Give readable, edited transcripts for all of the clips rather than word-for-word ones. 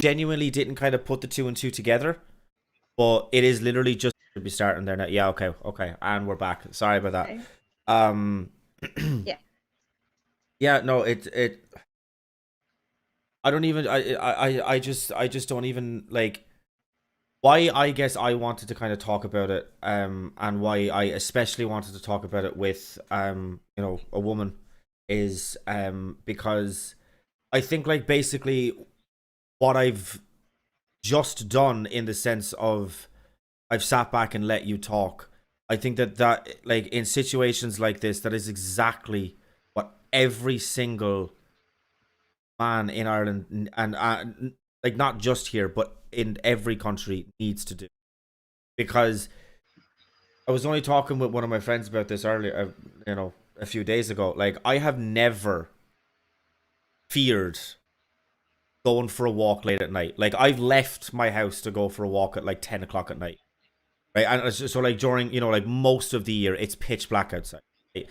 Genuinely didn't kind of put the two and two together, but it is literally just to be starting there now. Yeah, okay, and we're back. Sorry about that. Okay. Um, Yeah. yeah, no, it. I don't even. I just don't even like. Why I guess I wanted to kind of talk about it, and why I especially wanted to talk about it with a woman, is because I think like basically what I've just done in the sense of I've sat back and let you talk. I think that like in situations like this, that is exactly what every single man in Ireland and like not just here, but in every country needs to do. Because I was only talking with one of my friends about this earlier, a few days ago. Like I have never feared going for a walk late at night. Like I've left my house to go for a walk at like 10 o'clock at night. Right, and so like during like most of the year it's pitch black outside, right?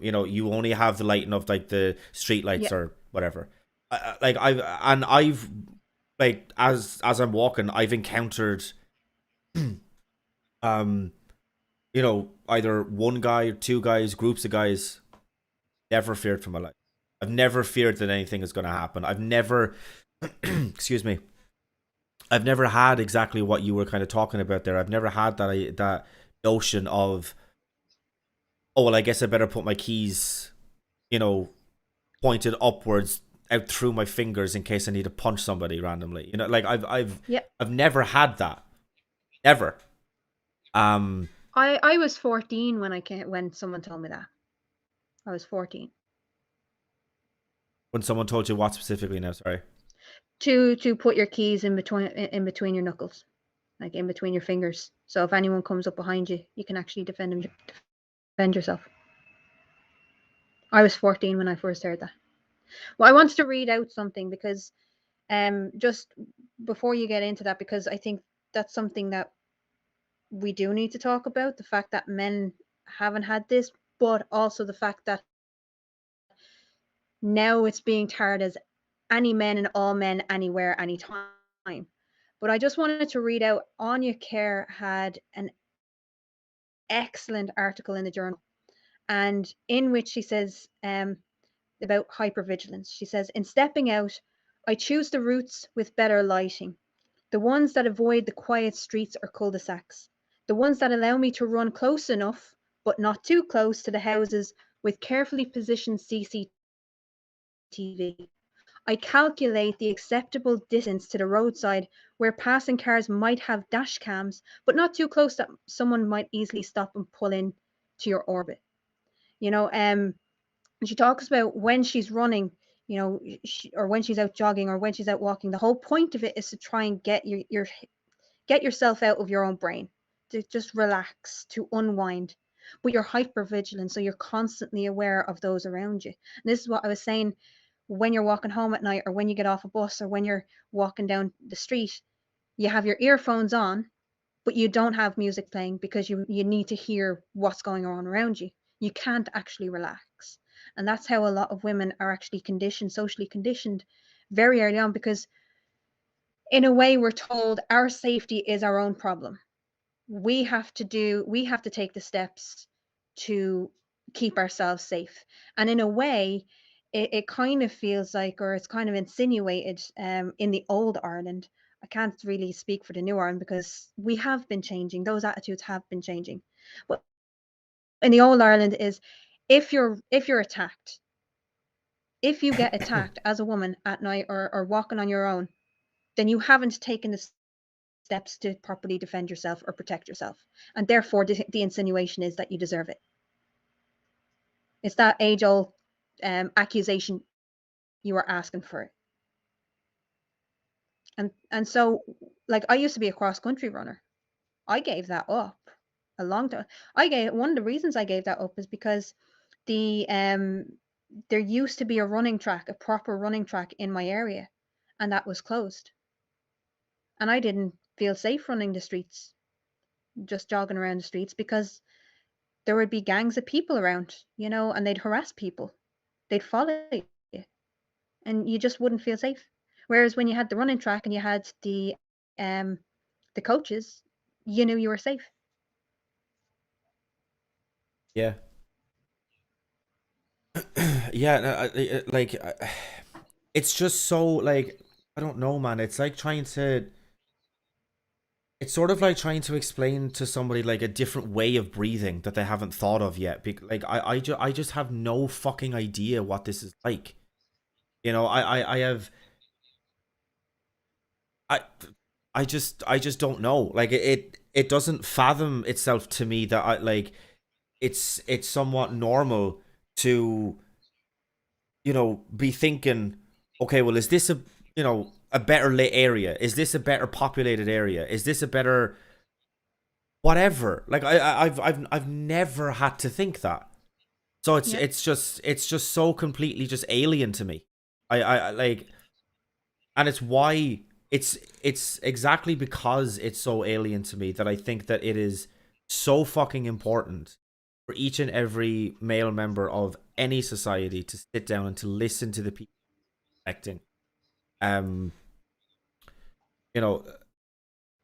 You only have the lighting of like the street lights Yeah. or whatever. I've like as I'm walking I've encountered um either one guy or two guys, groups of guys. Never feared for my life. I've never feared that anything is going to happen. I've never excuse me, I've never had exactly what you were kind of talking about there. I've never had that notion of, oh well, I guess I better put my keys, you know, pointed upwards out through my fingers in case I need to punch somebody randomly. Like Yeah. I've never had that. Ever. Um I was 14 when someone told me that. I was 14. when someone told you what specifically now, sorry. To put your keys in between your knuckles, like in between your fingers. So if anyone comes up behind you, you can actually defend yourself. I was 14 when I first heard that. Well, I wanted to read out something because just before you get into that, because I think that's something that we do need to talk about, the fact that men haven't had this, but also the fact that now it's being tarred as any men and all men anywhere, anytime. But I just wanted to read out, Anya Kerr had an excellent article in the journal, and in which she says about hypervigilance. She says, in stepping out, I choose the routes with better lighting, the ones that avoid the quiet streets or cul-de-sacs, the ones that allow me to run close enough, but not too close to the houses with carefully positioned CCTV. I calculate the acceptable distance to the roadside where passing cars might have dash cams, but not too close that someone might easily stop and pull in to your orbit. You know, she talks about when she's running, or when she's out jogging or when she's out walking. The whole point of it is to try and get yourself out of your own brain, to just relax, to unwind. But you're hyper vigilant, so you're constantly aware of those around you. And this is what I was saying, when you're walking home at night or when you get off a bus or when you're walking down the street, you have your earphones on, but you don't have music playing because you need to hear what's going on around you. You can't actually relax. And that's how a lot of women are actually conditioned, socially conditioned very early on, because in a way we're told our safety is our own problem. We have to take the steps to keep ourselves safe. And in a way, it kind of feels like, or it's kind of insinuated in the old Ireland. I can't really speak for the new Ireland because we have been changing. Those attitudes have been changing. But in the old Ireland is, if you're attacked, if you get attacked as a woman at night, or walking on your own, then you haven't taken the steps to properly defend yourself or protect yourself. And therefore, the insinuation is that you deserve it. It's that age old accusation, you are asking for it. And so, like, I used to be a cross country runner. I gave that up. a long time. I gave one of the reasons I gave that up is because the there used to be a running track, a proper running track in my area, and that was closed. And I didn't feel safe running the streets, just jogging around the streets, because there would be gangs of people around, and they'd harass people. They'd follow you, and you just wouldn't feel safe. Whereas when you had the running track and you had the coaches, you knew you were safe. Yeah. Yeah, no, like it's just so like I don't know, man. It's sort of like trying to explain to somebody like a different way of breathing that they haven't thought of yet. Like I just have no fucking idea what this is like. I have I I just don't know. Like it doesn't fathom itself to me that I like it's somewhat normal to be thinking, okay, well, is this a better lit area? Is this a better populated area? Is this a better whatever? Like I've never had to think that. So Yeah. it's just so completely just alien to me. I like, and it's why it's exactly because it's so alien to me that I think that it is so fucking important for each and every male member of any society to sit down and to listen to the people acting. Um, you know,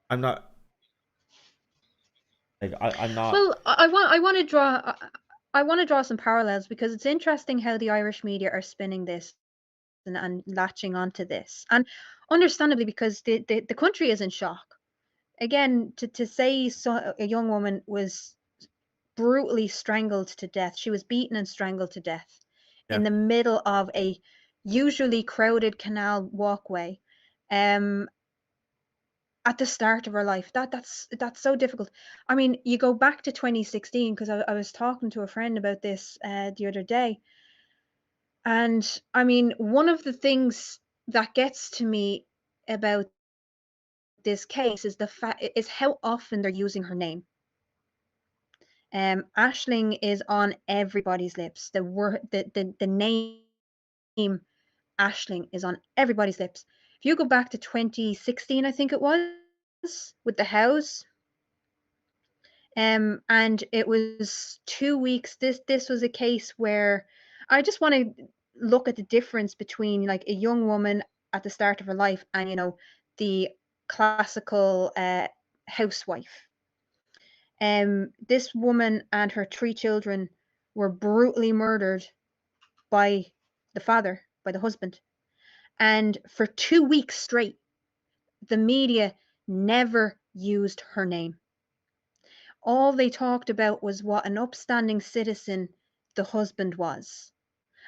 I'm not like I'm not. Well, I want to draw some parallels because it's interesting how the Irish media are spinning this and latching onto this, and understandably because the country is in shock. Again, to say a young woman was brutally strangled to death. She was beaten and strangled to death Yeah, in the middle of a usually crowded canal walkway. Um, at the start of her life. That's so difficult. I mean, you go back to 2016 because I was talking to a friend about this the other day, and I mean, one of the things that gets to me about this case is the fact is how often they're using her name. Ashling is on everybody's lips. The name Ashling is on everybody's lips. If you go back to 2016, I think it was with the house. And it was 2 weeks. This was a case where I just want to look at the difference between like a young woman at the start of her life and the classical housewife. This woman and her three children were brutally murdered by the father, by the husband, and for 2 weeks straight, the media never used her name. All they talked about was what an upstanding citizen the husband was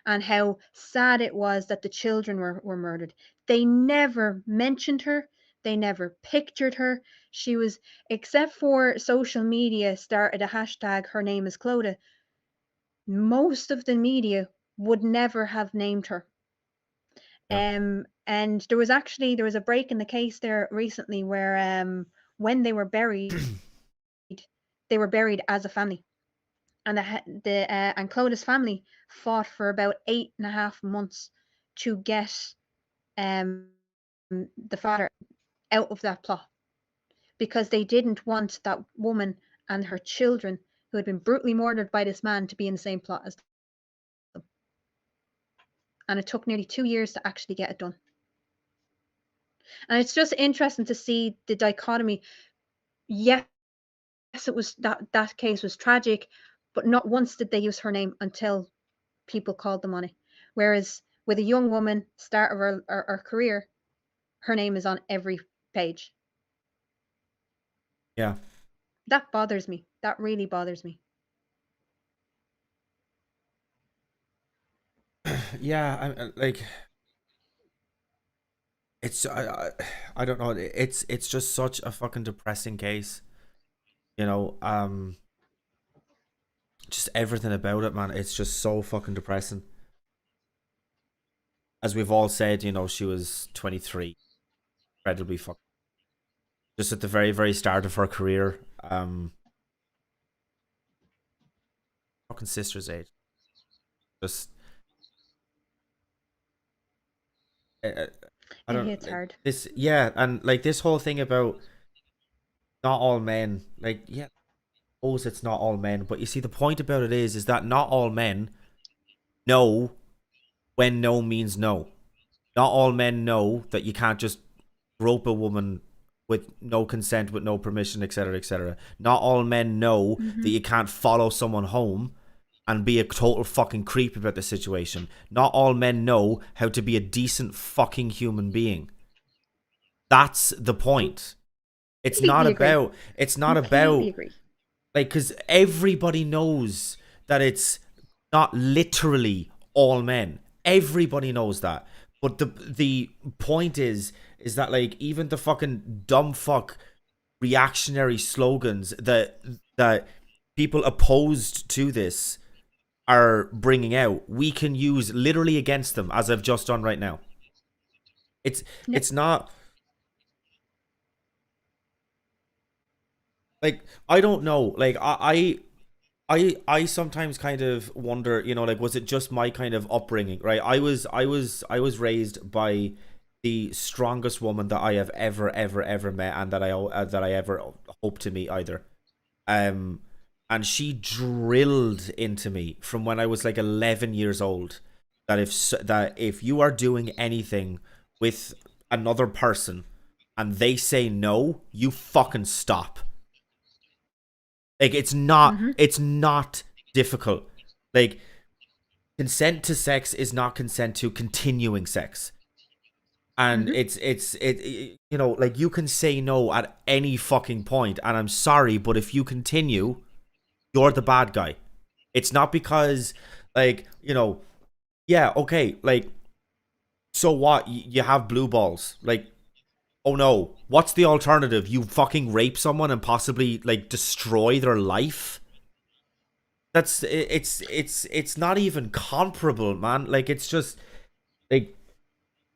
and how sad it was that the children were murdered. They never mentioned her. They never pictured her. She was, except for social media started a hashtag, her name is Clodagh, most of the media would never have named her. yeah, And there was a break in the case there recently where when they were buried as a family, and and Clodagh's family fought for about 8.5 months to get the father out of that plot because they didn't want that woman and her children who had been brutally murdered by this man to be in the same plot as them. And it took nearly 2 years to actually get it done. And it's just interesting to see the dichotomy. Yes, it was that case was tragic, but not once did they use her name until people called them on it. Whereas with a young woman, start of her career, her name is on every page. yeah, That bothers me. That really bothers me. yeah. Like it's I don't know. It's just such a fucking depressing case. You know, just everything about it, man. It's just so fucking depressing. As we've all said, she was 23, incredibly fucking just at the very, very start of her career. fucking sister's age. Just uh, I It don't hits like hard. this. Yeah, and like this whole thing about not all men. Like, yeah, oh, it's not all men, but you see, the point about it is that not all men know when no means no. Not all men know that you can't just grope a woman with no consent, with no permission, etc., etc. Not all men know that Hmm. you can't follow someone home and be a total fucking creep about the situation. Not all men know how to be a decent fucking human being. That's the point. It's not Completely agree. about. It's not Completely about agree. like, because everybody knows that it's not literally all men. Everybody knows that. But the point is that like even the fucking dumb fuck reactionary slogans that people opposed to this are bringing out, we can use literally against them, as I've just done right now. It's Yep. it's not like, I don't know. Like, I sometimes kind of wonder, like, was it just my kind of upbringing, right? I was raised by the strongest woman that I have ever met, and that I ever hope to meet either. Um, and she drilled into me from when I was like 11 years old that if you are doing anything with another person and they say no, you fucking stop. Like, Hmm. it's not difficult. Like, consent to sex is not consent to continuing sex. And Hmm. like, you can say no at any fucking point, and I'm sorry, but if you continue, you're the bad guy. It's not because, like, yeah, okay, like, so what? You have blue balls. Like, oh no, what's the alternative? You fucking rape someone and possibly like destroy their life? It's not even comparable, man. Like, it's just like,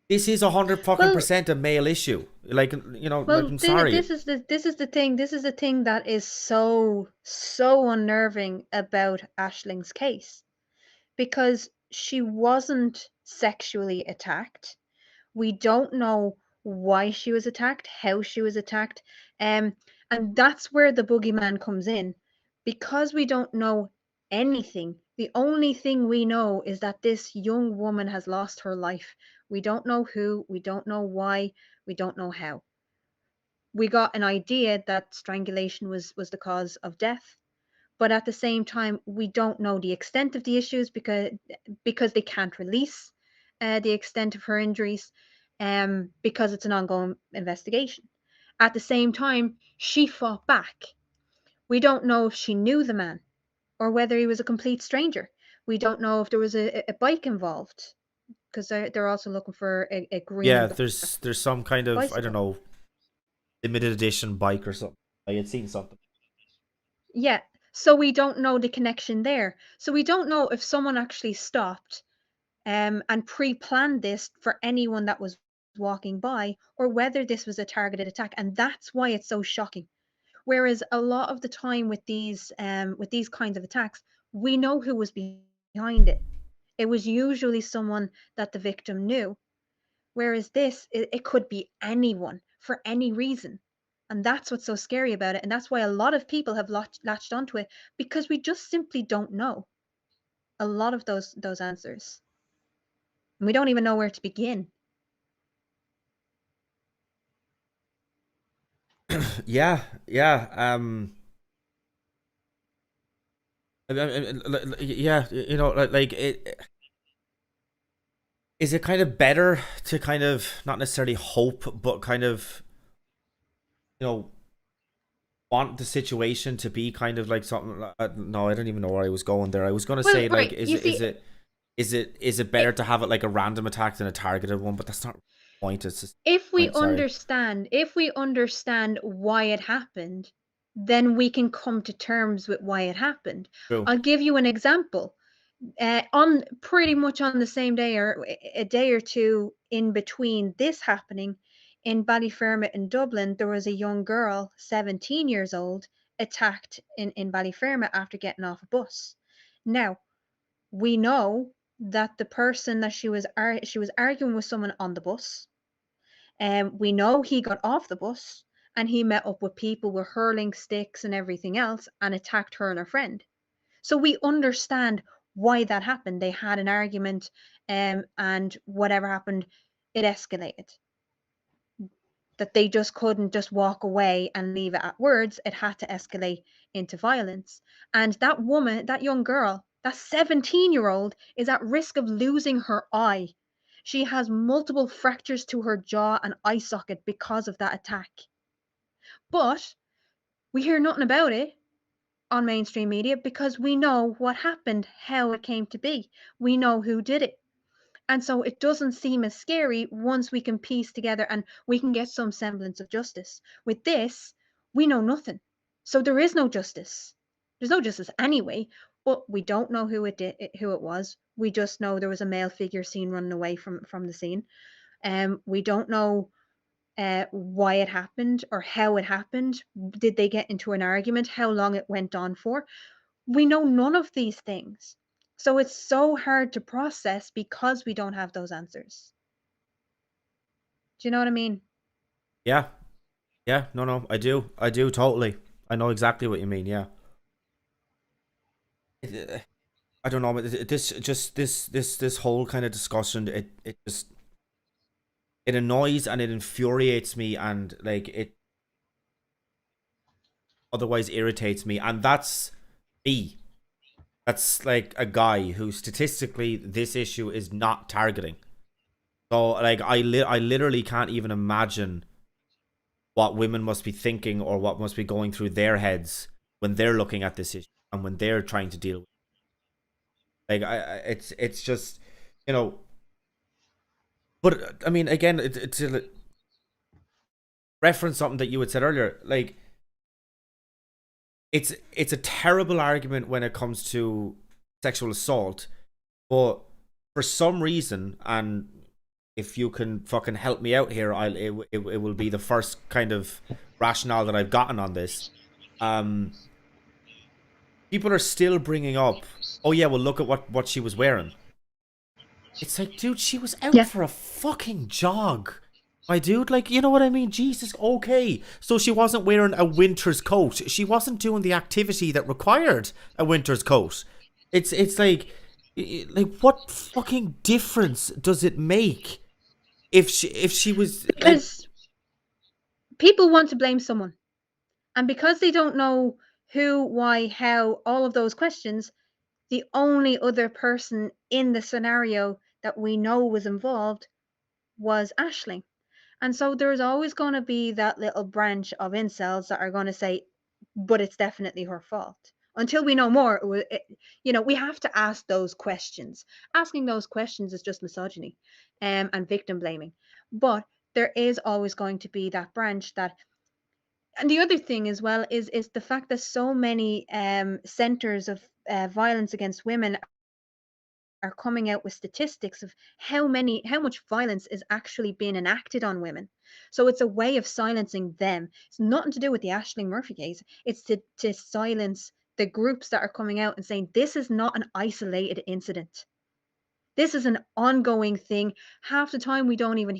this is 100 fucking Well, percent a male issue. Like, like, well, I'm sorry. this is the thing that is so unnerving about Ashling's case, because she wasn't sexually attacked. We don't know why she was attacked, how she was attacked. Um, and that's where the boogeyman comes in. Because we don't know anything, the only thing we know is that this young woman has lost her life. We don't know who, we don't know why, we don't know how. We got an idea that strangulation was the cause of death, but at the same time we don't know the extent of the issues, because they can't release the extent of her injuries, because it's an ongoing investigation. At the same time, she fought back. We don't know if she knew the man or whether he was a complete stranger. We don't know if there was a bike involved, because they're also looking for a Yeah, green there's some kind of, I don't bicycle. know, limited edition bike or something. I had seen something. Yeah, so we don't know the connection there. So we don't know if someone actually stopped and pre-planned this for anyone that was walking by, or whether this was a targeted attack. And that's why it's so shocking. Whereas a lot of the time with these kinds of attacks, we know who was behind it. It was usually someone that the victim knew. Whereas this, it could be anyone for any reason. And that's what's so scary about it. And that's why a lot of people have latched onto it, because we just simply don't know a lot of those answers. And we don't even know where to begin. Yeah, yeah. Yeah, like is it kind of better to kind of not necessarily hope, but kind of, you know, want the situation to be kind of like something? No, I don't even know where I was going there. I was gonna Well, say, like, right. You see, is it better it, to have it like a random attack than a targeted one? But that's not the point. It's just if we point. Sorry. understand why it happened, then we can come to terms with why it happened. True. I'll give you an example. On pretty much on the same day, or a day or two in between this happening, in Ballyfermot in Dublin, there was a young girl, 17 years old, attacked in Ballyfermot after getting off a bus. Now, we know that the person that she was arguing with someone on the bus. We know he got off the bus and he met up with people with hurling sticks and everything else and attacked her and her friend. So we understand why that happened. They had an argument, and whatever happened, it escalated. That they just couldn't just walk away and leave it at words. It had to escalate into violence. And that woman, that young girl, that 17-year-old, is at risk of losing her eye. She has multiple fractures to her jaw and eye socket because of that attack. But we hear nothing about it on mainstream media because we know what happened, how it came to be. We know who did it. And so it doesn't seem as scary once we can piece together and we can get some semblance of justice. With this, we know nothing. So there is no justice. There's no justice anyway, but we don't know who it was. We just know there was a male figure seen running away from the scene. We don't know why it happened or how it happened. Did they get into an argument? How long it went on for? We know none of these things. So it's so hard to process because we don't have those answers. Do you know what I mean? Yeah, yeah, no, I do totally. I know exactly what you mean. Yeah, I don't know, but this just this whole kind of discussion, it just it annoys and it infuriates me, and like it otherwise irritates me, and that's me. That's like a guy who statistically this issue is not targeting. So like I literally can't even imagine what women must be thinking or what must be going through their heads when they're looking at this issue and when they're trying to deal with it. Like it's just, you know, but I mean again it's a reference something that you had said earlier. Like it's a terrible argument when it comes to sexual assault, but for some reason, and if you can fucking help me out here, it will be the first kind of rationale that I've gotten on this. Um, People are still bringing up, oh yeah, well look at what she was wearing. It's like, dude, she was out Yeah. for a fucking jog. My dude, like, you know what I mean? Jesus, okay. So she wasn't wearing a winter's coat. She wasn't doing the activity that required a winter's coat. It's like what fucking difference does it make if she was like Because people want to blame someone. And because they don't know who, why, how, all of those questions, the only other person in the scenario that we know was involved was Ashling. And so there's always going to be that little branch of incels that are going to say, but it's definitely her fault. Until we know more, we have to ask those questions. Asking those questions is just misogyny, and victim blaming. But there is always going to be that branch that, and the other thing as well is the fact that so many centers of violence against women are coming out with statistics of how much violence is actually being enacted on women. So it's a way of silencing them. It's nothing to do with the Ashling Murphy case. It's to silence the groups that are coming out and saying this is not an isolated incident. This is an ongoing thing. Half the time we don't even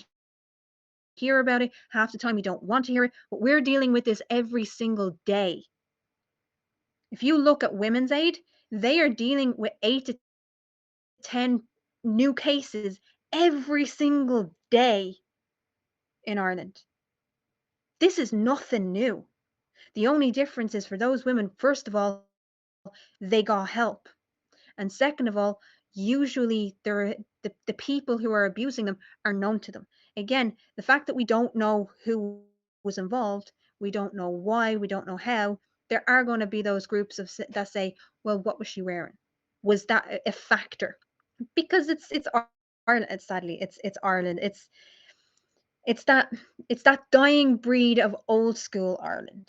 hear about it. Half the time we don't want to hear it. But we're dealing with this every single day. If you look at Women's Aid, they are dealing with 8 to 10 new cases every single day in Ireland. This is nothing new. The only difference is for those women, first of all, they got help. And second of all, usually the people who are abusing them are known to them. Again, the fact that we don't know who was involved, we don't know why, we don't know how, there are going to be those groups that say, well, what was she wearing? Was that a factor? Because it's Ireland. Sadly, it's Ireland. It's that it's that dying breed of old school Ireland,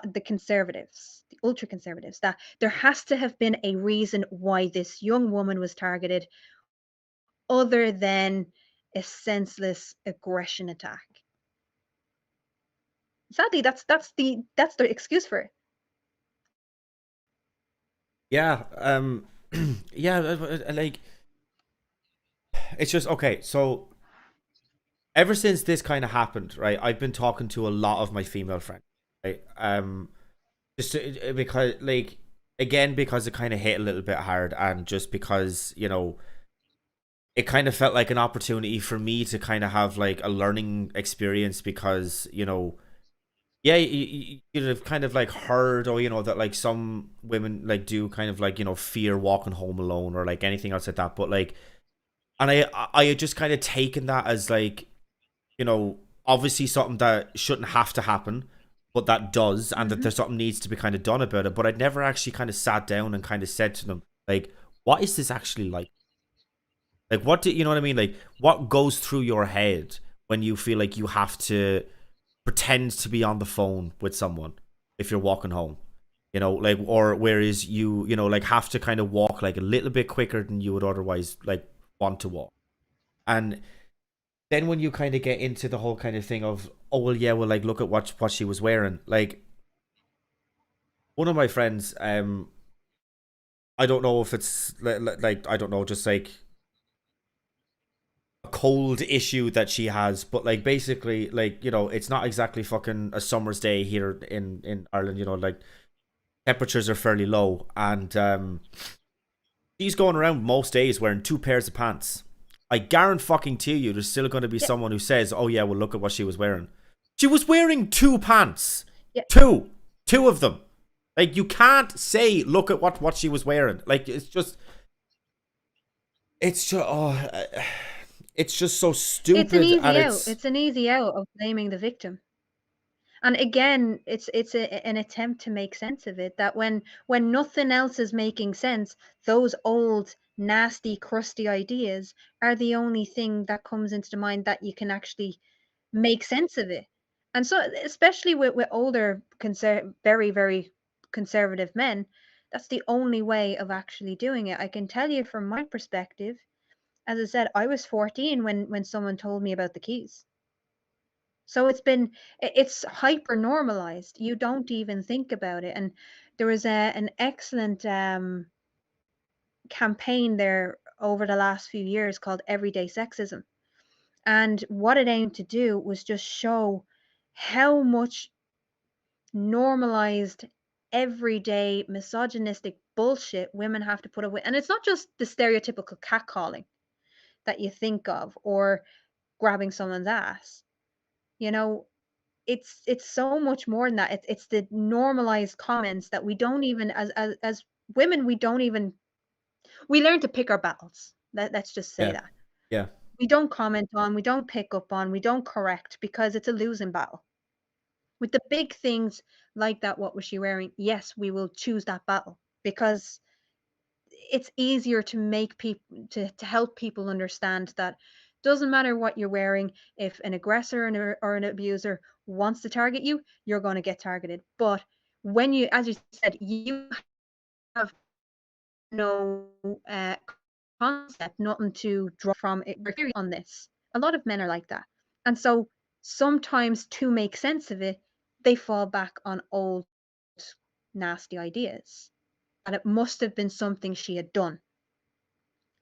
the conservatives, the ultra conservatives. That there has to have been a reason why this young woman was targeted, other than a senseless aggression attack. Sadly, that's the excuse for it. yeah, Yeah, like it's just okay. So ever since this kind of happened, right? I've been talking to a lot of my female friends, right? Just because, like, again, because it kind of hit a little bit hard, and just because it kind of felt like an opportunity for me to kind of have like a learning experience because yeah, you'd have kind of like heard, or that like some women like do kind of like fear walking home alone or like anything else like that, but like, and I had just kind of taken that as like obviously something that shouldn't have to happen, but that does, and that Hmm. there's something needs to be kind of done about it. But I'd never actually kind of sat down and kind of said to them, like, what is this actually like? Like, what do you know what I mean? Like, what goes through your head when you feel like you have to pretend to be on the phone with someone if you're walking home? Like, or whereas like have to kind of walk like a little bit quicker than you would otherwise like want to walk. And then when you kind of get into the whole kind of thing of, oh well, yeah, well, like look at what she was wearing. Like one of my friends, I don't know if it's like I don't know, just like a cold issue that she has, but like basically, like it's not exactly fucking a summer's day here in Ireland. Like temperatures are fairly low, and she's going around most days wearing two pairs of pants. I guarantee fucking to you, there's still going to be Yeah, someone who says, "Oh yeah, well look at what she was wearing. She was wearing two pants, yeah. two of them. Like you can't say, look at what she was wearing. Like it's just it's just so It's an stupid, and easy out. it's It's an easy out of blaming the victim. And again, an attempt to make sense of it. That when nothing else is making sense, those old nasty, crusty ideas are the only thing that comes into the mind that you can actually make sense of it. And so, especially with older, very, very conservative men, that's the only way of actually doing it. I can tell you from my perspective, as I said, I was 14 when someone told me about the keys. So it's hyper normalized. You don't even think about it. And there was an excellent campaign there over the last few years called Everyday Sexism. And what it aimed to do was just show how much normalized everyday misogynistic bullshit women have to put up with. And it's not just the stereotypical catcalling that you think of or grabbing someone's ass. You know, it's so much more than that. It's the normalized comments that we don't even as women we learn to pick our battles. Let's just say yeah, that. yeah. We don't comment on, we don't pick up on, we don't correct because it's a losing battle. With the big things like that, what was she wearing? Yes, we will choose that battle because it's easier to make people to help people understand that doesn't matter what you're wearing. If an aggressor or an abuser wants to target you, you're going to get targeted. But when you, as you said, you have no concept, nothing to draw from it on this. A lot of men are like that, and so sometimes to make sense of it, they fall back on old nasty ideas, and it must have been something she had done.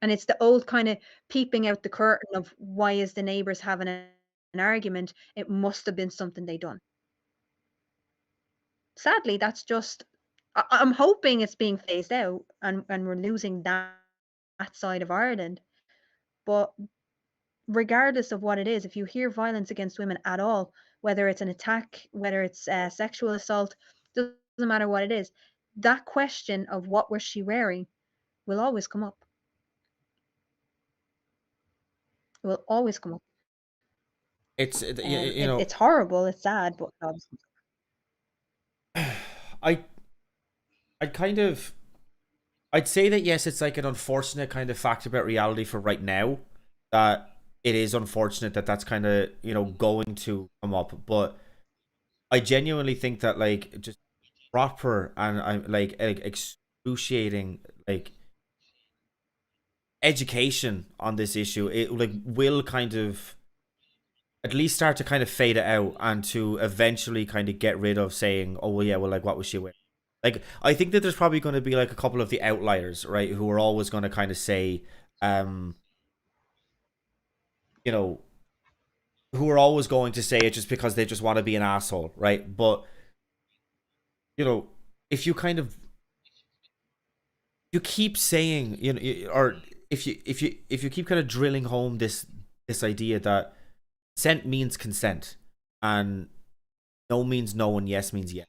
And it's the old kind of peeping out the curtain of why is the neighbors having an argument? It must have been something they done. Sadly, that's just I'm hoping it's being phased out and we're losing that side of Ireland. But regardless of what it is, if you hear violence against women at all, whether it's an attack, whether it's sexual assault, doesn't matter what it is, that question of what was she wearing will always come up. It will always come up. It's It's horrible, it's sad, but I I kind of I'd say that yes, it's like an unfortunate kind of fact about reality for right now, that it is unfortunate that that's kind of going to come up, but I genuinely think that like just proper and I'm like excruciating like education on this issue, it like will kind of at least start to kind of fade it out and to eventually kind of get rid of saying, oh well, yeah, well, like what was she wearing? Like, I think that there's probably going to be like a couple of the outliers, right, who are always going to kind of say, um, you know, who are always going to say it just because they just want to be an asshole, right? But you know, if you kind of you keep saying, or if you keep kind of drilling home this idea that consent means consent, and no means no, and yes means yes,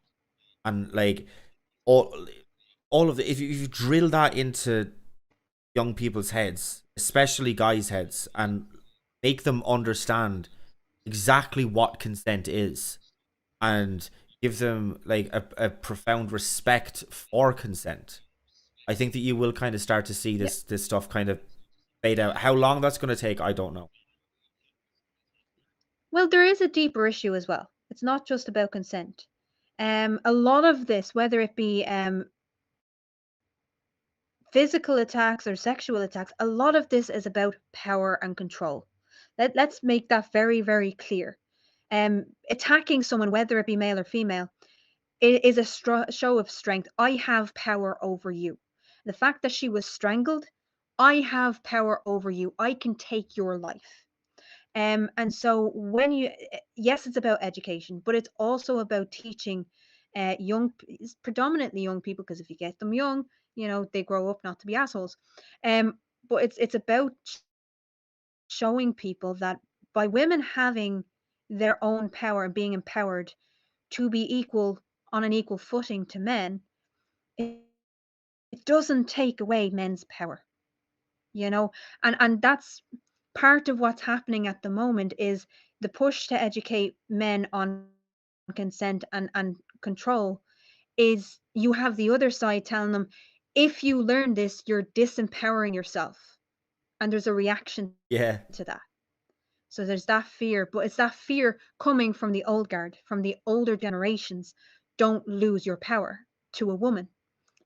and like all all of the if you drill that into young people's heads, especially guys' heads, and make them understand exactly what consent is, and give them like a profound respect for consent, I think that you will kind of start to see Yeah. this stuff kind of fade out. How long that's going to take, I don't know. Well, there is a deeper issue as well. It's not just about consent. A lot of this, whether it be physical attacks or sexual attacks, a lot of this is about power and control. Let's make that very, very clear. Attacking someone, whether it be male or female, it is a show of strength. I have power over you. The fact that she was strangled, I have power over you. I can take your life. And so when you, yes, it's about education, but it's also about teaching predominantly young people, because if you get them young, they grow up not to be assholes. Um, but it's about showing people that by women having their own power and being empowered to be equal on an equal footing to men, it, it doesn't take away men's power, you know and that's part of what's happening at the moment is the push to educate men on consent and control. Is you have the other side telling them, if you learn this, you're disempowering yourself, and there's a reaction Yeah, to that. So there's that fear, but it's that fear coming from the old guard, from the older generations. Don't lose your power to a woman.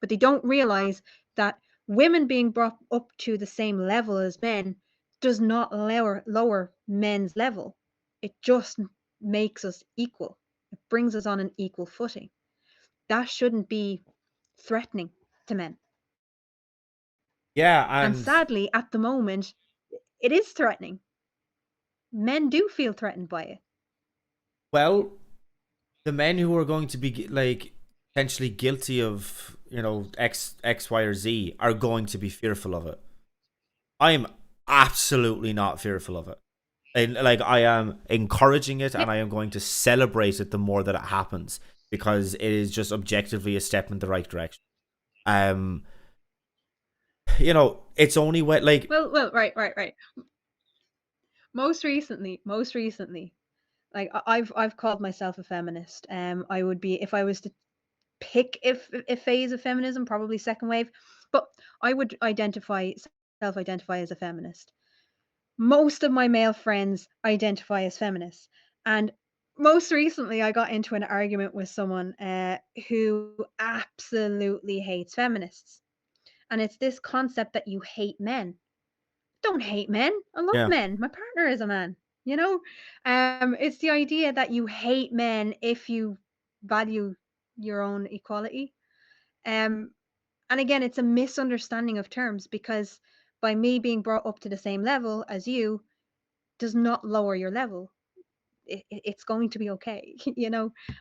But they don't realize that women being brought up to the same level as men does not lower men's level. It just makes us equal. It brings us on an equal footing. That shouldn't be threatening to men. yeah, And and sadly, at the moment, it is threatening. Men do feel threatened by it. well, the men who are going to be like potentially guilty of X, Y, or Z are going to be fearful of it. I am absolutely not fearful of it. And like I am encouraging it, Yeah. and I am going to celebrate it the more that it happens, because it is just objectively a step in the right direction. Um, it's only when like Well, right. Most recently, like I've called myself a feminist. I would be, if I was to pick if a phase of feminism, probably second wave, but I would self-identify as a feminist. Most of my male friends identify as feminists, and most recently I got into an argument with someone who absolutely hates feminists, and it's this concept that you hate men. Don't hate men. I love yeah, men. My partner is a man. You know, it's the idea that you hate men if you value your own equality. Um, and again, it's a misunderstanding of terms, because by me being brought up to the same level as you does not lower your level. It's going to be okay,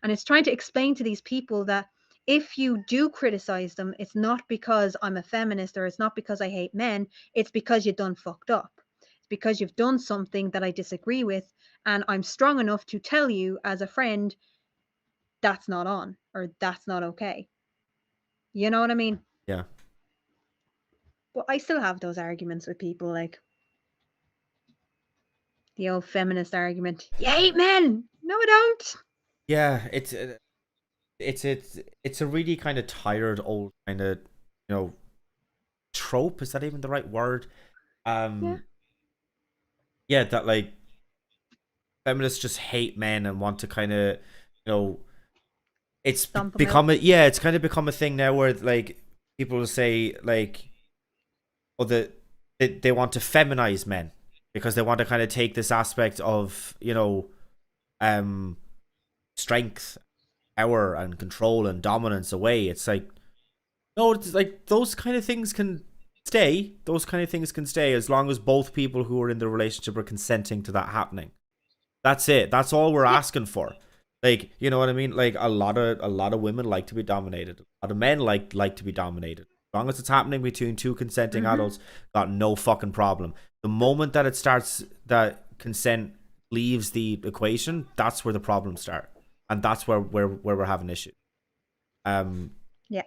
And it's trying to explain to these people that if you do criticize them, it's not because I'm a feminist or it's not because I hate men. It's because you done fucked up. It's because you've done something that I disagree with, and I'm strong enough to tell you as a friend that's not on, or that's not okay. You know what I mean? yeah, But I still have those arguments with people, like the old feminist argument. You hate men. No, I don't. yeah. It's a really kind of tired old kind of you know trope. Is that even the right word? Yeah. Um, yeah, that like feminists just hate men and want to kind of you know Stomp them out. become a yeah, it's kind of become a thing now where like people will say like, oh, they want to feminize men because they want to kind of take this aspect of um strength power and control and dominance away. It's like, no, it's like those kind of things can stay. Those kind of things can stay as long as both people who are in the relationship are consenting to that happening. That's it. That's all we're Yeah. asking for. Like, you know what I mean? Like a lot of women like to be dominated. A lot of men like to be dominated. As long as it's happening between two consenting Mm-hmm. adults, got no fucking problem. The moment that it starts that consent leaves the equation, that's where the problems start. And that's where we're having issues. Um Yeah.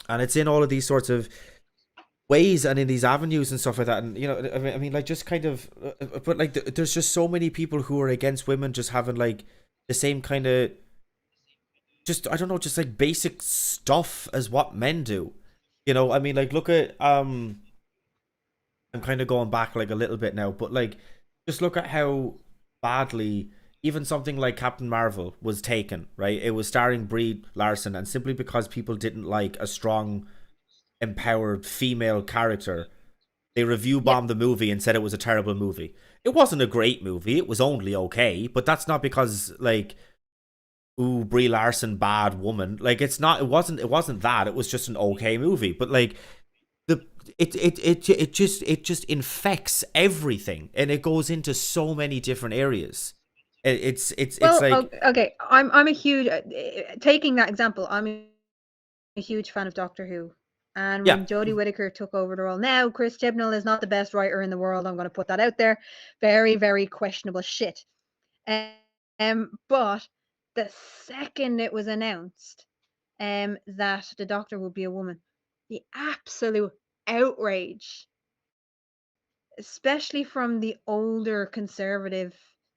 and it's in all of these sorts of ways and in these avenues and stuff like that. And I mean like just kind of but like there's just so many people who are against women just having like the same kind of, just I don't know, just like basic stuff as what men do. I mean, like, look at I'm kind of going back like a little bit now, but like just look at how badly even something like Captain Marvel was taken, right? It was starring Brie Larson, and simply because people didn't like a strong empowered female character, they review Yep. bombed the movie and said it was a terrible movie. It wasn't a great movie. It was only okay, but that's not because like, ooh, Brie Larson bad woman. Like, it's not. It wasn't that. It was just an okay movie. But like the it just infects everything, and it goes into so many different areas. It's Well, like, okay. I'm a huge taking that example. I'm a huge fan of Doctor Who. And yeah, when Jodie Whittaker took over the role, now Chris Chibnall is not the best writer in the world. I'm going to put that out there. Very, very questionable shit. But the second it was announced, that the Doctor would be a woman, the absolute outrage, especially from the older conservative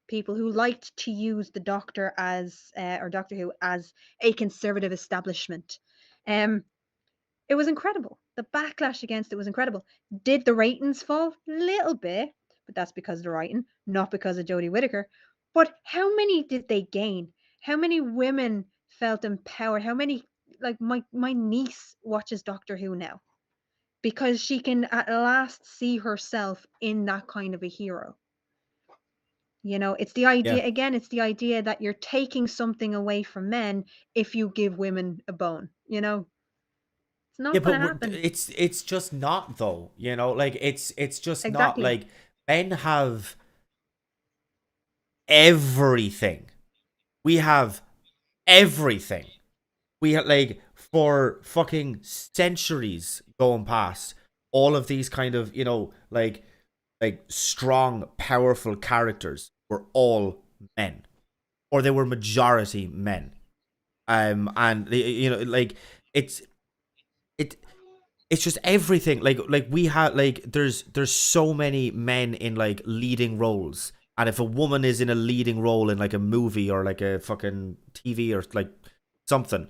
people who liked to use the Doctor as or Doctor Who as a conservative establishment. Um, it was incredible. The backlash against it was incredible. Did the ratings fall? Little bit, but that's because of the writing, not because of Jodie Whittaker. But how many did they gain? How many women felt empowered? How many, like my niece watches Doctor Who now because she can at last see herself in that kind of a hero. It's the yeah. idea again, it's the idea that you're taking something away from men if you give women a bone. It's Yeah, not going but to happen. it's just not though. Like it's just not Exactly. like men have everything. We have everything. We had like for fucking centuries going past, all of these kind of, like strong, powerful characters were all men, or they were majority men. And like it's it it's just everything. Like we had like there's so many men in like leading roles, and if a woman is in a leading role in like a movie or like a fucking TV or like something,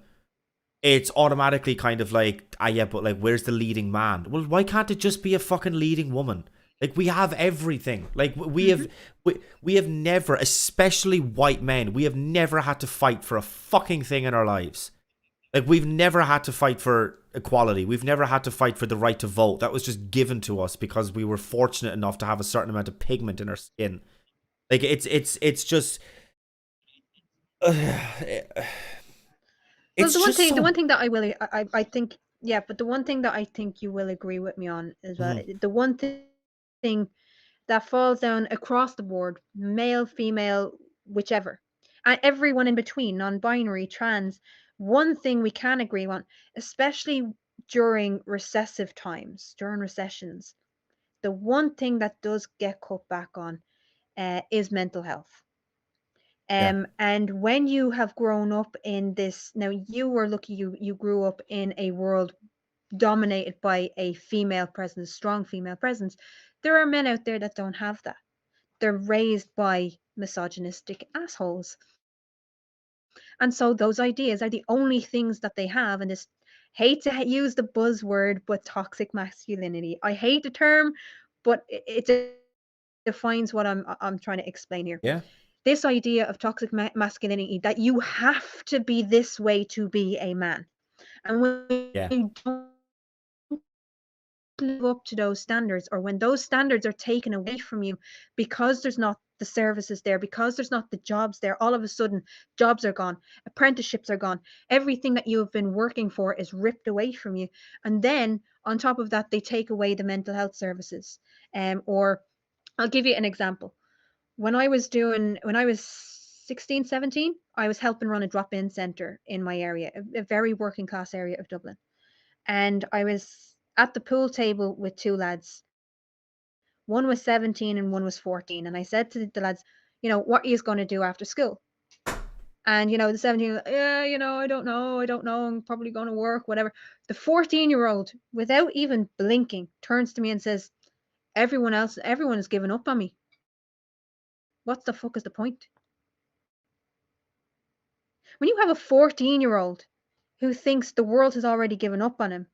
it's automatically kind of like, ah, yeah, but like, where's the leading man? Well, why can't it just be a fucking leading woman? Like, we have everything. Like, we Hmm. have, we have never, especially white men, we have never had to fight for a fucking thing in our lives. Like, we've never had to fight for equality. We've never had to fight for the right to vote. That was just given to us because we were fortunate enough to have a certain amount of pigment in our skin. Like, it's just, Well, it's just the so. one thing that I think, yeah, but the one thing that I think you will agree with me on is that Mhm. the one thing that falls down across the board, male, female, whichever, and everyone in between, non-binary, trans, one thing we can agree on, especially during recessive times, during recessions, the one thing that does get cut back on is mental health. Yeah, And when you have grown up in this, now you were lucky, you grew up in a world dominated by a female presence, strong female presence. There are men out there that don't have that. They're raised by misogynistic assholes. And so those ideas are the only things that they have. And this, hate to use the buzzword, but toxic masculinity. I hate the term, but it defines what I'm trying to explain here. yeah, This idea of toxic masculinity, that you have to be this way to be a man. And when yeah. you don't live up to those standards, or when those standards are taken away from you because there's not the services there, because there's not the jobs there, all of a sudden jobs are gone, apprenticeships are gone, everything that you have been working for is ripped away from you. And then on top of that, they take away the mental health services. Or I'll give you an example. When I was 16, 17, I was helping run a drop-in center in my area, a very working class area of Dublin. And I was at the pool table with two lads. One was 17 and one was 14. And I said to the lads, what are you going to do after school? And, the 17, yeah, I don't know. I'm probably going to work, whatever. The 14-year-old, without even blinking, turns to me and says, everyone has given up on me. What the fuck is the point? When you have a 14-year-old who thinks the world has already given up on him,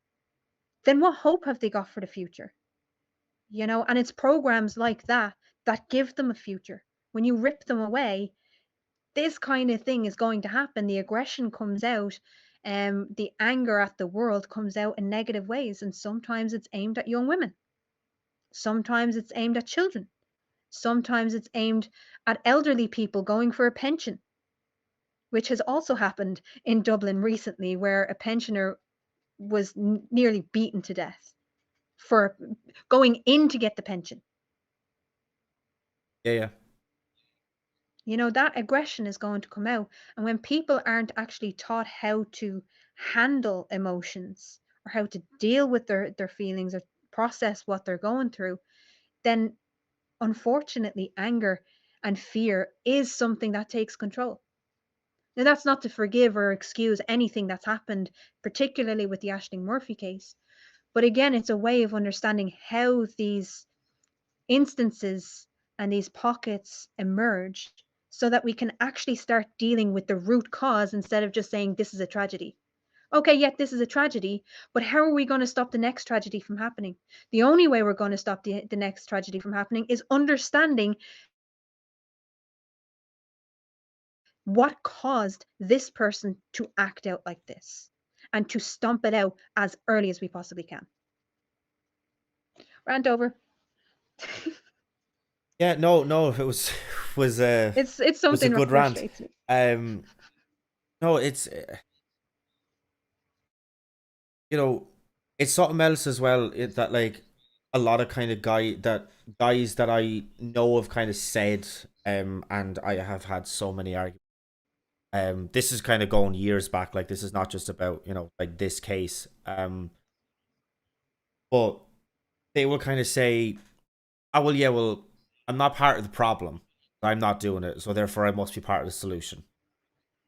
then what hope have they got for the future? And it's programs like that that give them a future. When you rip them away, this kind of thing is going to happen. The aggression comes out, the anger at the world comes out in negative ways, and sometimes it's aimed at young women. Sometimes it's aimed at children. Sometimes it's aimed at elderly people going for a pension, which has also happened in Dublin recently, where a pensioner was nearly beaten to death for going in to get the pension. Yeah, yeah. That aggression is going to come out. And when people aren't actually taught how to handle emotions or how to deal with their feelings or process what they're going through, then unfortunately, anger and fear is something that takes control. Now, that's not to forgive or excuse anything that's happened, particularly with the Ashling Murphy case. But again, it's a way of understanding how these instances and these pockets emerge so that we can actually start dealing with the root cause instead of just saying this is a tragedy. Okay, yeah, this is a tragedy, but how are we going to stop the next tragedy from happening? The only way we're going to stop the next tragedy from happening is understanding what caused this person to act out like this and to stomp it out as early as we possibly can. Rant over. Yeah, no, it was was It's was a something that good rant. frustrates me. No, it's you know, it's something else as well that like a lot of kind of guys that I know have kind of said, and I have had so many arguments. This is kind of going years back. Like this is not just about like this case. But they will kind of say, "Oh well, yeah, well, I'm not part of the problem. I'm not doing it, so therefore I must be part of the solution."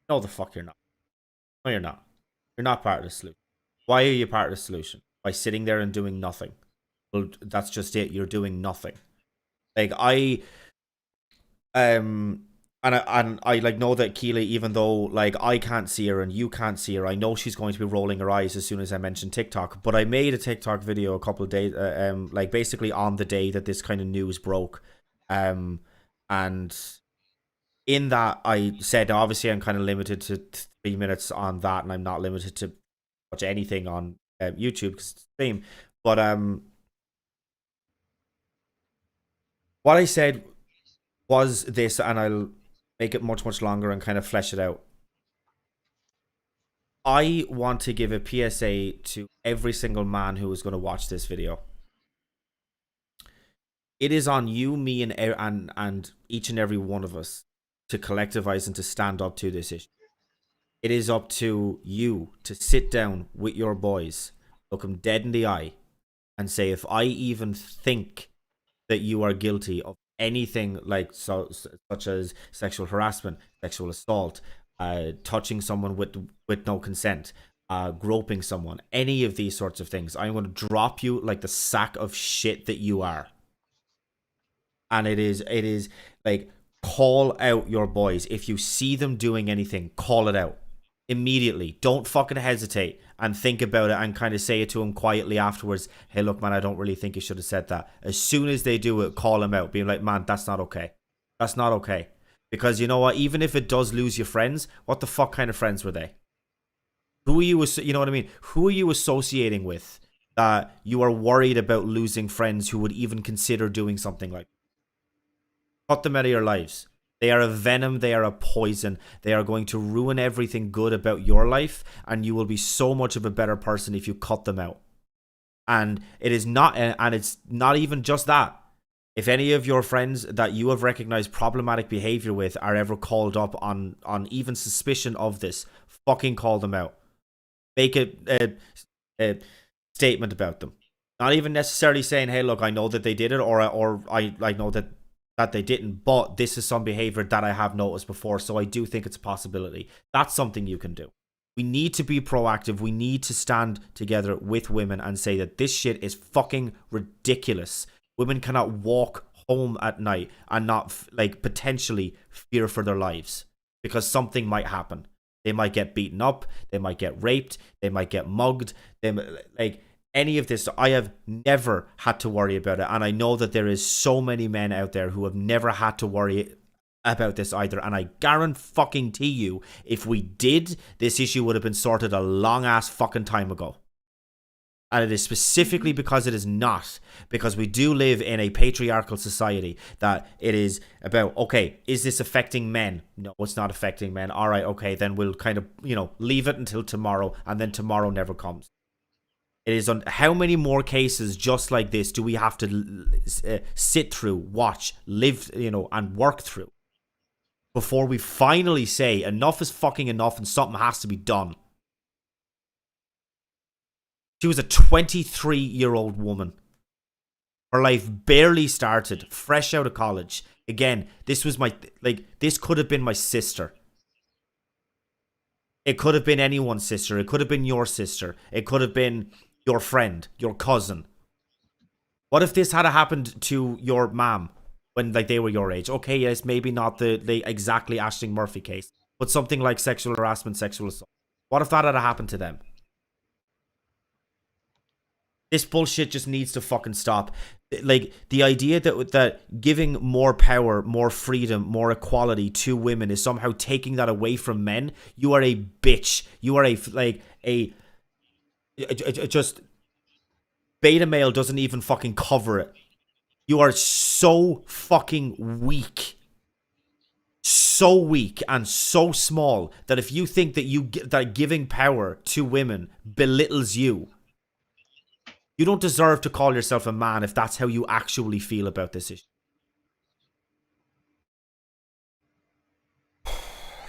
No, the fuck you're not. No, you're not. You're not part of the solution. Why are you part of the solution? By sitting there and doing nothing. Well, that's just it. You're doing nothing. Like um, and I like know that Keely, even though like I can't see her and you can't see her, I know she's going to be rolling her eyes as soon as I mention TikTok. But I made a TikTok video a couple of days, like basically on the day that this kind of news broke, and in that I said obviously I'm kind of limited to 3 minutes on that, and I'm not limited to watch anything on YouTube because it's the same. But what I said was this, and I'll make it much longer and kind of flesh it out. I want to give a PSA to every single man who is going to watch this video. It is on you, me, and each and every one of us to collectivize and to stand up to this issue. It is up to you to sit down with your boys, look them dead in the eye, and say, if I even think that you are guilty of anything like such as sexual harassment, sexual assault, touching someone with no consent, groping someone, any of these sorts of things, I'm going to drop you like the sack of shit that you are. And it is like, call out your boys. If you see them doing anything, call it out immediately. Don't fucking hesitate and think about it and kind of say it to them quietly afterwards. Hey, look, man, I don't really think you should have said that. As soon as they do it, call them out, being like, man, that's not okay. That's not okay. Because you know what? Even if it does lose your friends, what the fuck kind of friends were they? Who are you? You know what I mean? Who are you associating with that you are worried about losing friends who would even consider doing something like cut them out of your lives. They are a venom, they are a poison. They are going to ruin everything good about your life, and you will be so much of a better person if you cut them out. And it's not even just that. If any of your friends that you have recognized problematic behavior with are ever called up on even suspicion of this, fucking call them out. Make a statement about them. Not even necessarily saying, "Hey, look, I know that they did it," or I know that they didn't, but this is some behavior that I have noticed before, so I do think it's a possibility. That's something you can do. We need to be proactive. We need to stand together with women and say that this shit is fucking ridiculous. Women cannot walk home at night and not like potentially fear for their lives because something might happen. They might get beaten up, they might get raped, they might get mugged, like any of this. I have never had to worry about it, and I know that there is so many men out there who have never had to worry about this either. And I guarantee you, if we did, this issue would have been sorted a long ass fucking time ago. And it is specifically Mhm. because it is not. Because we do live in a patriarchal society that it is about, okay, is this affecting men? No, it's not affecting men. All right, okay, then we'll kind of, leave it until tomorrow, and then tomorrow never comes. It is on how many more cases just like this do we have to sit through, watch, live, and work through before we finally say enough is fucking enough and something has to be done. She was a 23-year-old woman. Her life barely started, fresh out of college. Again, this was this could have been my sister. It could have been anyone's sister. It could have been your sister. It could have been your friend, your cousin. What if this had happened to your mom when they were your age? Okay, yes, maybe not the exactly Ashling Murphy case, but something like sexual harassment, sexual assault. What if that had happened to them? This bullshit just needs to fucking stop. Like the idea that giving more power, more freedom, more equality to women is somehow taking that away from men. You are a bitch. You are just beta male doesn't even fucking cover it. You are so fucking weak. So weak and so small that if you think that giving power to women belittles you, you don't deserve to call yourself a man if that's how you actually feel about this issue.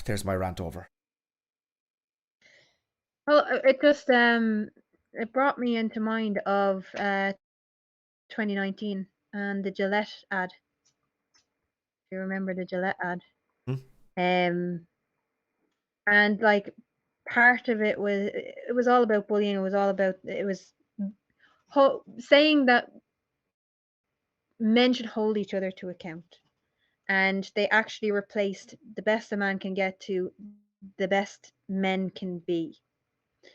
There's my rant over. Well, it just it brought me into mind of 2019 and the Gillette ad. If you remember the Gillette ad, Hmm? um, and like part of it was all about bullying. It was saying that men should hold each other to account, and they actually replaced the best a man can get to the best men can be.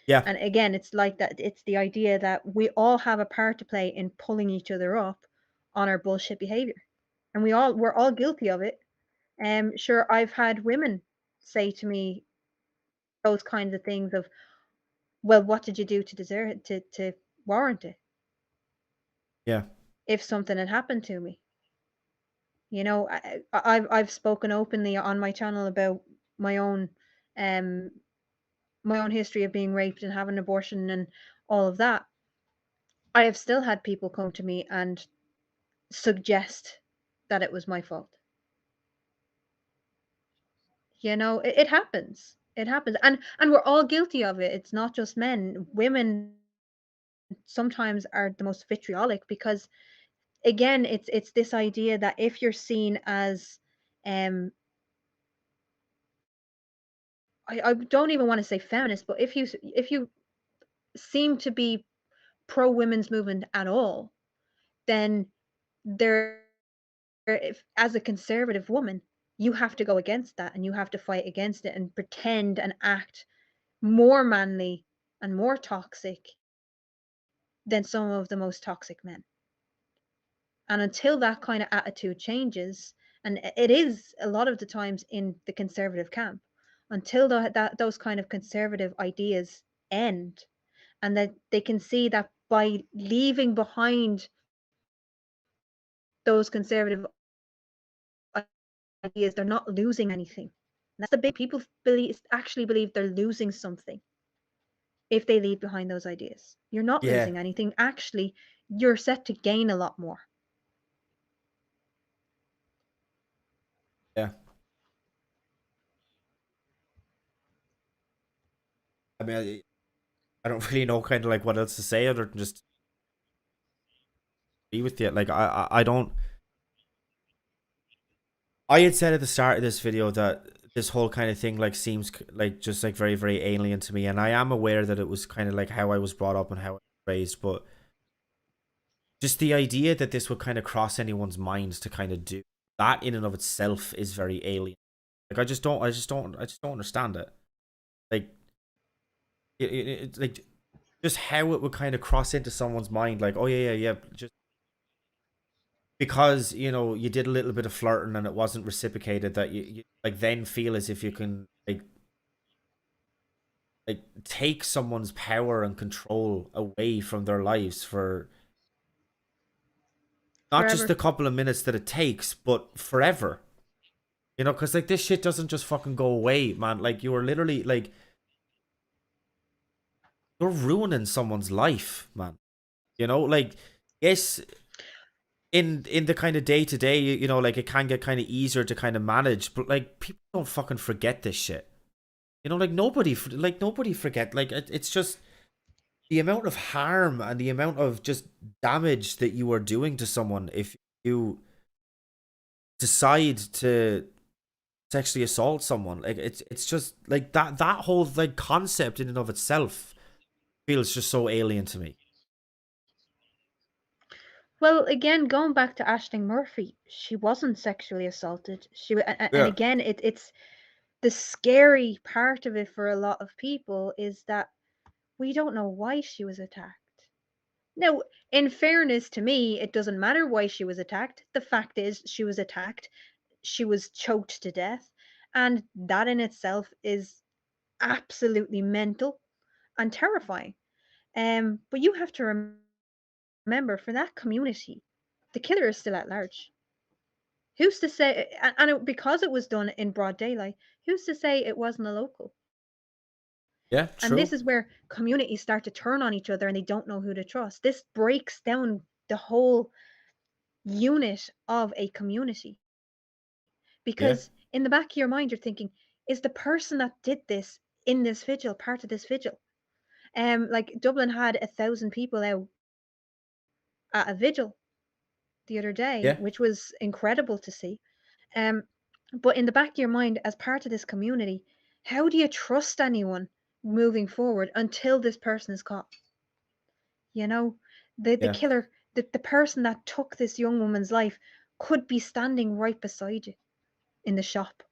Yeah, And again, it's like that. It's the idea that we all have a part to play in pulling each other up on our bullshit behavior, and we're all guilty of it. Sure, I've had women say to me those kinds of things of, "Well, what did you do to deserve it, to warrant it? yeah, If something had happened to me, I've spoken openly on my channel about my own, um, my own history of being raped and having an abortion and all of that. I have still had people come to me and suggest that it was my fault. It happens. It happens, and we're all guilty of it. It's not just men. Women sometimes are the most vitriolic because again, it's this idea that if you're seen as I don't even want to say feminist, but if you seem to be pro women's movement at all, then there if as a conservative woman, you have to go against that and you have to fight against it and pretend and act more manly and more toxic than some of the most toxic men. And until that kind of attitude changes, and it is a lot of the times in the conservative camp, until those kind of conservative ideas end, and that they can see that by leaving behind those conservative ideas, they're not losing anything. And that's the big people actually believe they're losing something if they leave behind those ideas. You're not Yeah, losing anything. Actually, you're set to gain a lot more. yeah. I mean, I don't really know kind of like what else to say other than just be with you. Like I don't. I had said at the start of this video that this whole kind of thing like seems like just like very very alien to me, and I am aware that it was kind of like how I was brought up and how I was raised, but just the idea that this would kind of cross anyone's minds to kind of do that in and of itself is very alien. Like I just don't understand it. Like like just how it would kind of cross into someone's mind. Like, oh yeah, just because you did a little bit of flirting and it wasn't reciprocated, that you like then feel as if you can like take someone's power and control away from their lives for not just the Forever. couple of minutes that it takes, but forever. Because like this shit doesn't just fucking go away, man. Like you are literally like you're ruining someone's life, man. Like yes, in the kind of day to day, like it can get kind of easier to kind of manage, but like people don't fucking forget this shit. Like nobody forget. Like it's just the amount of harm and the amount of just damage that you are doing to someone if you decide to sexually assault someone. Like it's just like that whole like concept in and of itself feels just so alien to me. Well, again, going back to Ashling Murphy, she wasn't sexually assaulted. And Yeah, again, it's the scary part of it for a lot of people is that we don't know why she was attacked. Now, in fairness to me, it doesn't matter why she was attacked. The fact is, she was attacked. She was choked to death. And that in itself is absolutely mental and terrifying. But you have to remember, for that community, the killer is still at large. Who's to say, because it was done in broad daylight, who's to say it wasn't a local? yeah, And true. this is where communities start to turn on each other and they don't know who to trust. This breaks down the whole unit of a community Yeah, because in the back of your mind, you're thinking, is the person that did this in this vigil part of this vigil? Like Dublin had 1,000 people out at a vigil the other day, yeah, which was incredible to see. Um, but in the back of your mind, as part of this community, how do you trust anyone moving forward until this person is caught? You know, the yeah, killer, the person that took this young woman's life could be standing right beside you in the shop.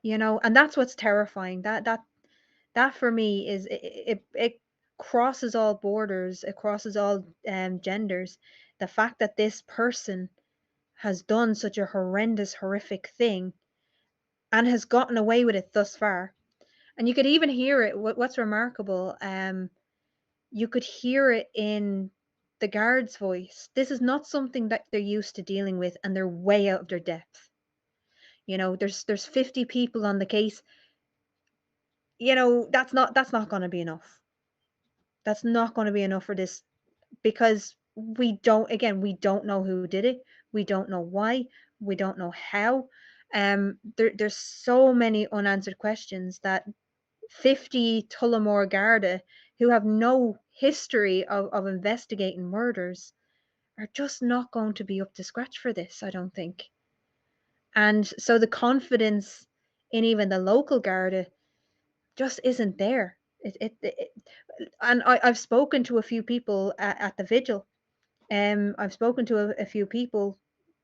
And that's what's terrifying. That for me is it crosses all borders, it crosses all genders. The fact that this person has done such a horrendous, horrific thing and has gotten away with it thus far. And you could even hear it. What's remarkable, you could hear it in the guard's voice. This is not something that they're used to dealing with, and they're way out of their depth. There's 50 people on the case. That's not going to be enough. That's not going to be enough for this because we don't know who did it. We don't know why. We don't know how. There's so many unanswered questions that 50 Tullamore Garda who have no history of investigating murders are just not going to be up to scratch for this, I don't think. And so the confidence in even the local Garda just isn't there. And I've spoken to a few people at the vigil. I've spoken to a few people.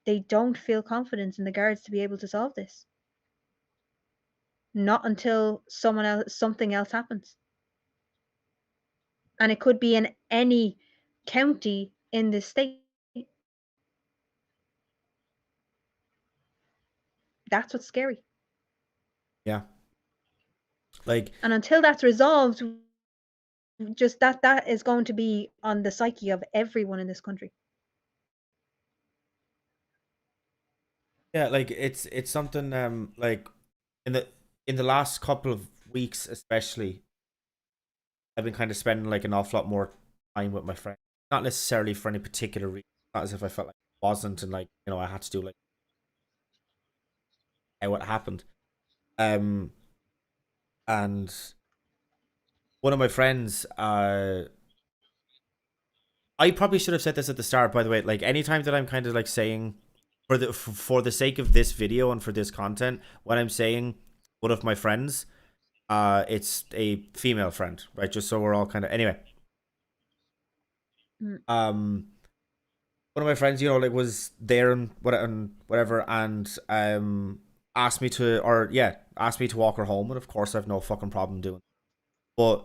They don't feel confidence in the guards to be able to solve this. Not until something else happens. And it could be in any county in the state. That's what's scary. yeah. Like And until that's resolved, just that is going to be on the psyche of everyone in this country. Yeah, like it's something like in the in the last couple of weeks especially, I've been kind of spending like an awful lot more time with my friends. Not necessarily for any particular reason. Not as if I felt like it wasn't and like, I had to do like how it happened. Um and one of my friends, I probably should have said this at the start, by the way. Like anytime that I'm kind of like saying for the sake of this video and for this content, when I'm saying one of my friends, it's a female friend, right? Just so we're all kind of anyway. Mm. Um, one of my friends, like was there and whatever, and asked me to, or yeah, asked me to walk her home, and of course I've no fucking problem doing it. But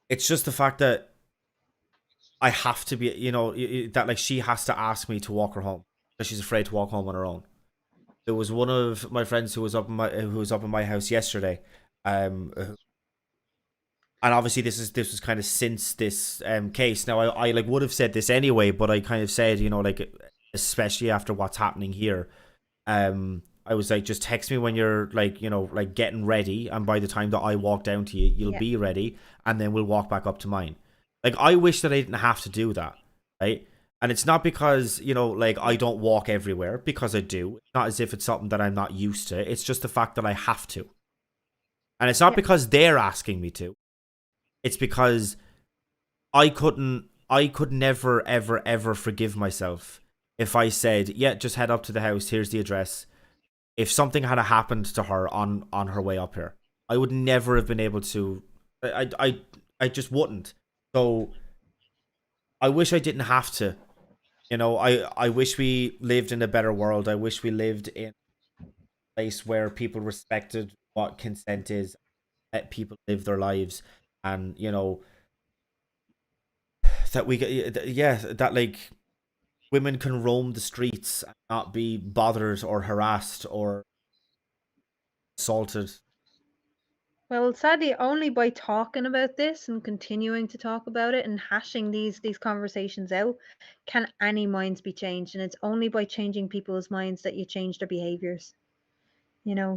it's just the fact that I have to be, that like she has to ask me to walk her home because she's afraid to walk home on her own. There was one of my friends who was up in my house yesterday, and obviously this was kind of since this case. Now I like would have said this anyway, but I kind of said, like especially after what's happening here, I was like, just text me when you're like, like getting ready, and by the time that I walk down to you, you'll Yeah. be ready, and then we'll walk back up to mine. Like I wish that I didn't have to do that, right? And it's not because, like I don't walk everywhere, because I do. It's not as if it's something that I'm not used to. It's just the fact that I have to. And it's not Yeah. because they're asking me to. It's because I could never ever ever forgive myself if I said, "Yeah, just head up to the house. Here's the address." If something had happened to her on her way up here, I would never have been able to. I just wouldn't. So I wish I didn't have to. I wish we lived in a better world. I wish we lived in a place where people respected what consent is, let people live their lives, and that we get, yeah, that like women can roam the streets and not be bothered or harassed or assaulted. Well, sadly, only by talking about this and continuing to talk about it and hashing these conversations out can any minds be changed. And it's only by changing people's minds that you change their behaviors.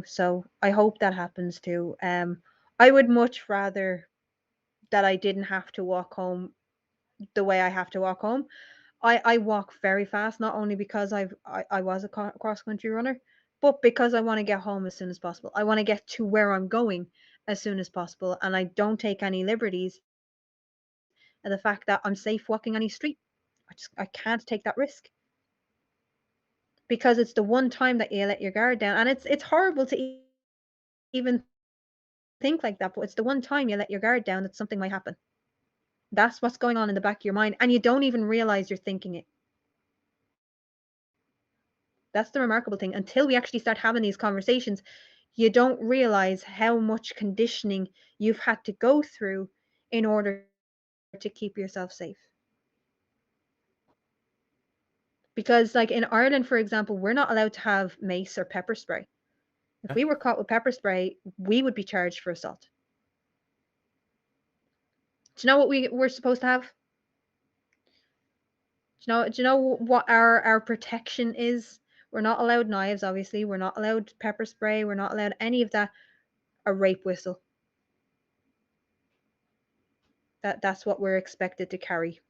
So I hope that happens too. I would much rather that I didn't have to walk home the way I have to walk home. I walk very fast, not only because I was a cross country runner, but because I want to get home as soon as possible. I want to get to where I'm going as soon as possible, and I don't take any liberties. And the fact that I'm safe walking any street, I can't take that risk because it's the one time that you let your guard down, and it's horrible to even think like that, but it's the one time you let your guard down that something might happen. That's what's going on in the back of your mind, and you don't even realize you're thinking it. That's the remarkable thing. Until we actually start having these conversations, you don't realize how much conditioning you've had to go through in order to keep yourself safe. Because, like in Ireland, for example, we're not allowed to have mace or pepper spray. If Yeah, we were caught with pepper spray, we would be charged for assault. Do you know what we're supposed to have? Do you know what our protection is? We're not allowed knives, obviously. We're not allowed pepper spray. We're not allowed any of that. A rape whistle. That's what we're expected to carry.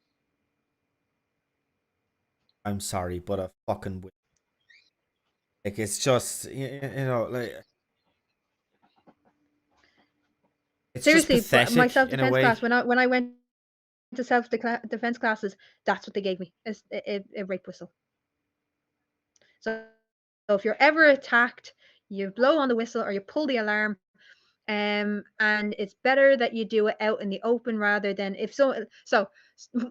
I'm sorry, but a fucking like it's just like it's just Seriously, my pathetic self in a defense way. class, when I went to self defense classes, that's what they gave me, is a rape whistle. So, if you're ever attacked, you blow on the whistle or you pull the alarm. And it's better that you do it out in the open rather than if so. So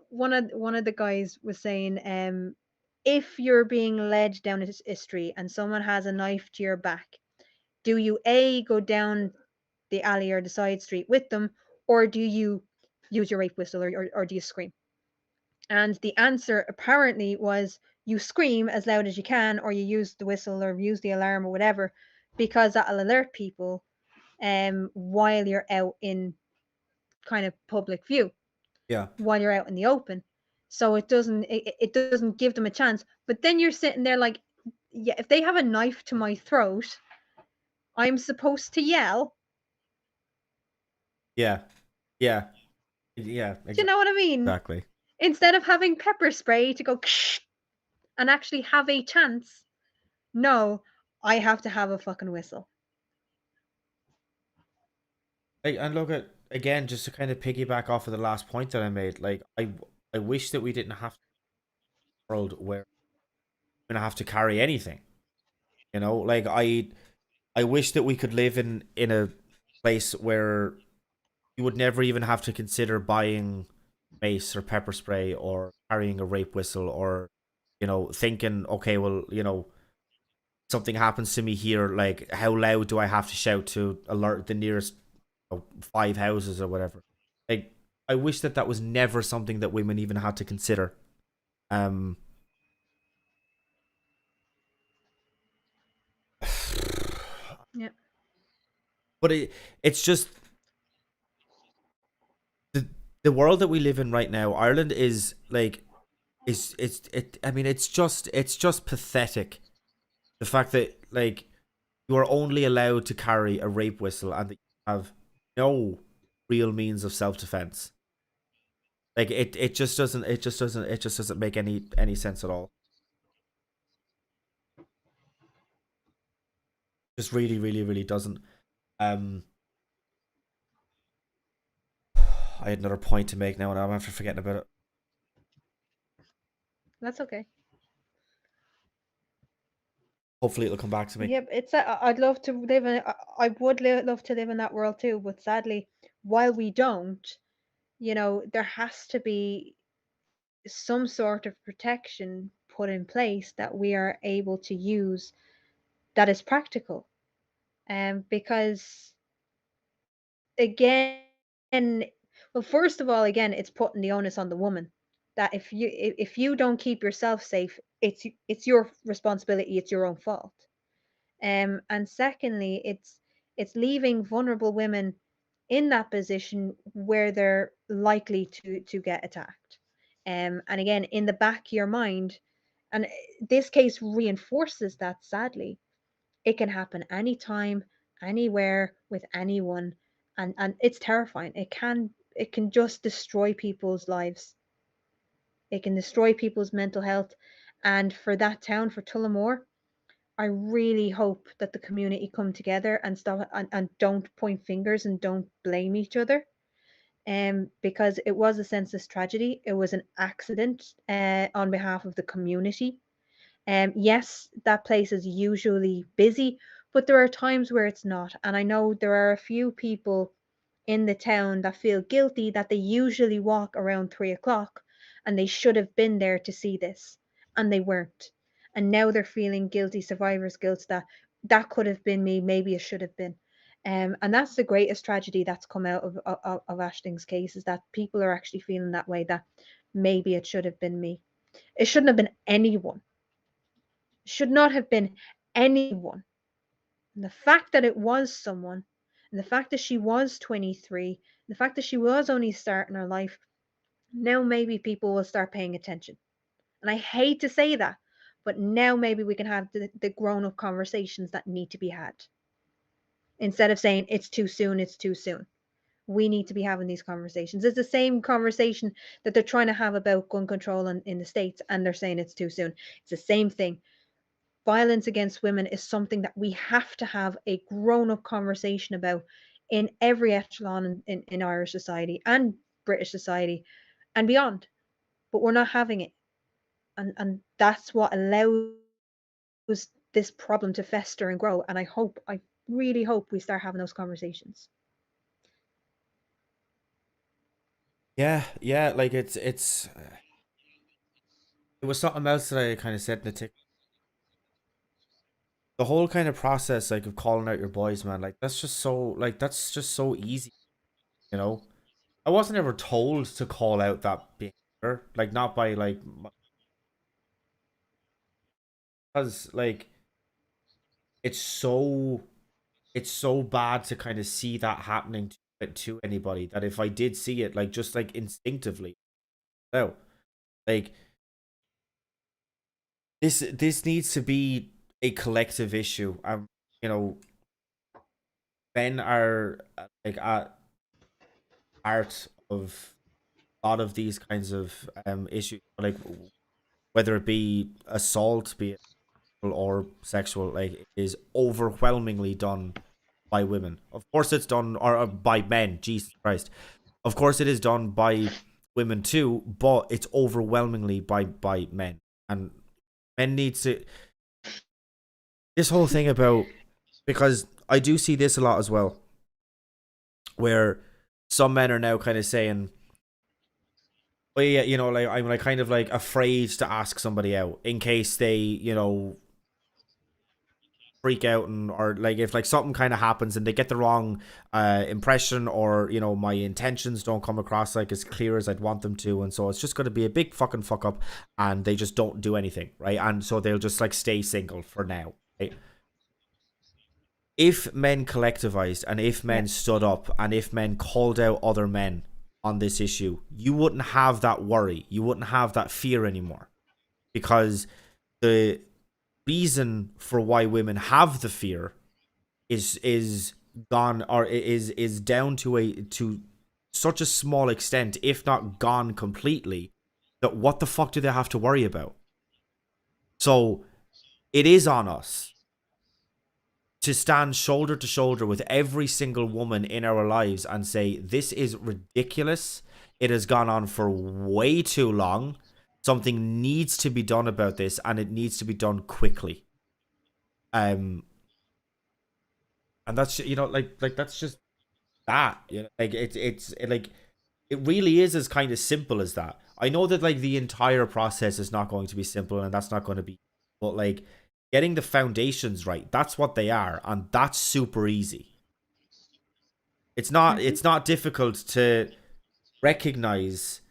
one of the guys was saying, if you're being led down a street and someone has a knife to your back, do you A, go down the alley or the side street with them, or do you use your rape whistle, or do you scream? And the answer apparently was you scream as loud as you can, or you use the whistle or use the alarm or whatever, because that'll alert people while you're out in kind of public view Yeah. while you're out in the open. So it doesn't give them a chance. But then you're sitting there like, yeah, if they have a knife to my throat, I'm supposed to yell. Yeah. Yeah. Yeah. Do you know what I mean? Exactly. Instead of having pepper spray to go and actually have a chance, no, I have to have a fucking whistle. Like, and look at again, just to kind of piggyback off of the last point that I made. Like, I wish that we didn't have a world where we're gonna have to carry anything. You know, like I wish that we could live in a place where you would never even have to consider buying mace or pepper spray or carrying a rape whistle or thinking, okay, well, something happens to me here, like how loud do I have to shout to alert the nearest 5 houses or whatever. Like, I wish that that was never something that women even had to consider. um Yeah, but it's just the the world that we live in right now. Ireland is like I mean, it's just pathetic, the fact that, like, you are only allowed to carry a rape whistle and that you have no real means of self-defense. Like, it just doesn't make any sense at all. Just really, really, really doesn't. um I had another point to make now and I'm after forgetting about it. that's okay. Hopefully it'll come back to me. Yep, I'd love to live in. I would love to live in that world too, but sadly, while we don't, there has to be some sort of protection put in place that we are able to use that is practical. Because again, well, first of all, again, it's putting the onus on the woman that if you don't keep yourself safe, it's your responsibility, it's your own fault. And secondly, it's leaving vulnerable women in that position where they're likely to get attacked. And again, in the back of your mind, and this case reinforces that, sadly, it can happen anytime, anywhere, with anyone, and it's terrifying. It can just destroy people's lives. It can destroy people's mental health. And for that town, for Tullamore, I really hope that the community come together and stop and don't point fingers and don't blame each other. Because it was a senseless tragedy. It was an accident on behalf of the community. Yes, that place is usually busy, but there are times where it's not. And I know there are a few people in the town that feel guilty that they usually walk around 3 o'clock and they should have been there to see this and they weren't. And now they're feeling guilty, survivor's guilt, that that could have been me, maybe it should have been. And that's the greatest tragedy that's come out of Ashling's case, is that people are actually feeling that way, that maybe it should have been me. It shouldn't have been anyone. It should not have been anyone. And the fact that it was someone, and the fact that she was 23, the fact that she was only starting her life, now maybe people will start paying attention. And I hate to say that, but now maybe we can have the grown up conversations that need to be had. Instead of saying it's too soon, it's too soon. We need to be having these conversations. It's the same conversation that they're trying to have about gun control in the States, and they're saying it's too soon. It's the same thing. Violence against women is something that we have to have a grown up conversation about in every echelon in Irish society and British society and beyond. But we're not having it. And that's what allows this problem to fester and grow. And I really hope we start having those conversations. Yeah, yeah, like it was something else that I kind of said in the tick. The whole kind of process, like, of calling out your boys, man, like, that's just so easy, you know. I wasn't ever told to call out that behavior, like, not by, like, because, like, it's so it's so bad to kind of see that happening to it to anybody, that if I did see it, like just like instinctively, no, like this needs to be a collective issue. You know, men are like at part of a lot of these kinds of issues, like whether it be assault, be it or sexual, like it is overwhelmingly done by women. Of course, it's done or by men. Jesus Christ. Of course, it is done by women too, but it's overwhelmingly by men. And men needs to this whole thing about, because I do see this a lot as well, where some men are now kind of saying, "Oh yeah, like I'm like kind of like afraid to ask somebody out in case they, freak out, and or like if like something kind of happens and they get the wrong impression, or my intentions don't come across like as clear as I'd want them to, and so it's just going to be a big fucking fuck up, and they just don't do anything, right? And so they'll just like stay single for now, right? If men collectivized, and if Yeah, men stood up, and if men called out other men on this issue, you wouldn't have that worry, you wouldn't have that fear anymore, because the reason for why women have the fear is gone, or is down to such a small extent, if not gone completely, that what the fuck do they have to worry about? So it is on us to stand shoulder to shoulder with every single woman in our lives and say, this is ridiculous, it has gone on for way too long, something needs to be done about this, and it needs to be done quickly. And that's, like that's just that, like like it really is as kind of simple as that. I know that like the entire process is not going to be simple, and that's not going to be, but like getting the foundations right, that's what they are, and that's super easy. hmm, It's not difficult to recognize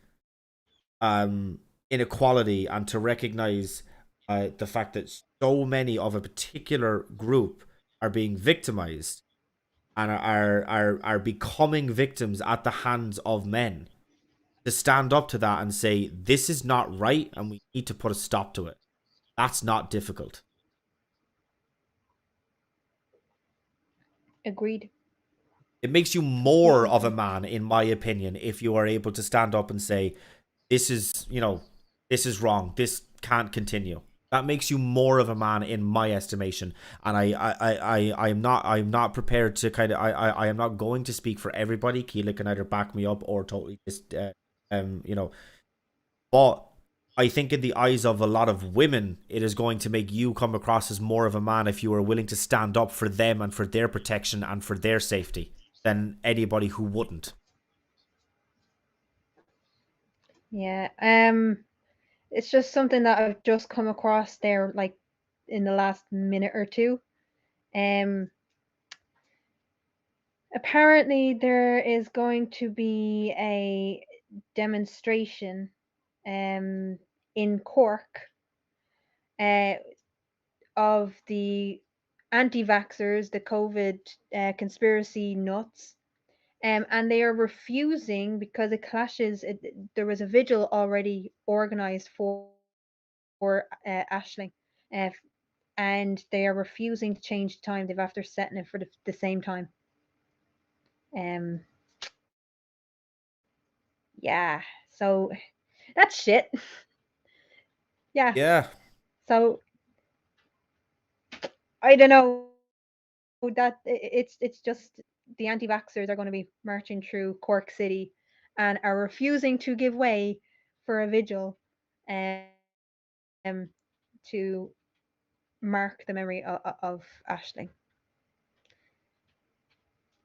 um inequality, and to recognize the fact that so many of a particular group are being victimized, and are becoming victims at the hands of men, to stand up to that and say, this is not right and we need to put a stop to it. That's not difficult. agreed. It makes you What more was of a that? man, in my opinion, if you are able to stand up and say, this is, this is wrong, this can't continue. That makes you more of a man, in my estimation. And I'm not prepared to kind of, I am not going to speak for everybody. Keela can either back me up or totally just but I think in the eyes of a lot of women, it is going to make you come across as more of a man if you are willing to stand up for them and for their protection and for their safety, than anybody who wouldn't. Yeah. It's just something that I've just come across there, like in the last minute or two. Um, Apparently there is going to be a demonstration, um, in Cork, uh, of the anti-vaxxers, the COVID conspiracy nuts, and they are refusing because it clashes. There was a vigil already organized for Ashling, uh, and they are refusing to change the time. They've after setting it for the same time. Um, yeah. So that's shit. Yeah. Yeah. So I don't know that it's just the anti-vaxxers are going to be marching through Cork City and are refusing to give way for a vigil, um, to mark the memory of Ashling.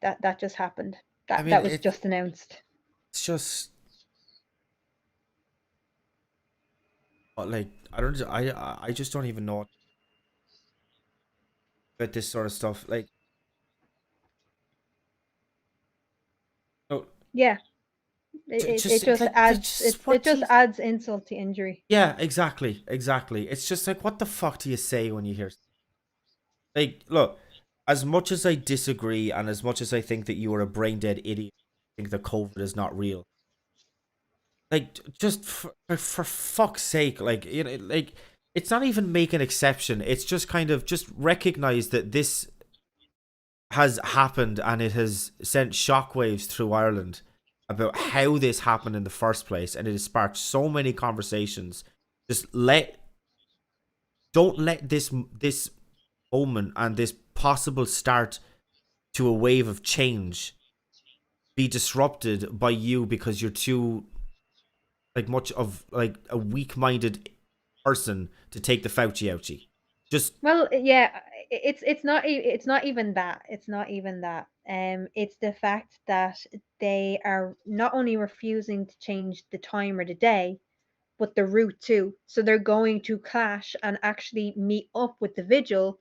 That just happened. I mean, That was just announced. it's just like I don't I just don't even know about this sort of stuff. Like, oh, Yeah, just like just it what do just you? adds insult to injury. Yeah, exactly, exactly. It's just like, what the fuck do you say when you hear? Like, look, as much as I disagree, and as much as I think that you are a brain dead idiot think that COVID is not real. Like, just for fuck's sake, like, like, it's not even make an exception. It's just kind of just recognize that this has happened and it has sent shockwaves through Ireland about how this happened in the first place, and it has sparked so many conversations. Just don't let this moment and this possible start to a wave of change be disrupted by you because you're too like much of like a weak-minded person to take the Fauci ouchie. Just Well, yeah, it's not even that. It's not even that. It's the fact that they are not only refusing to change the time or the day, but the route too. So they're going to clash and actually meet up with the vigil,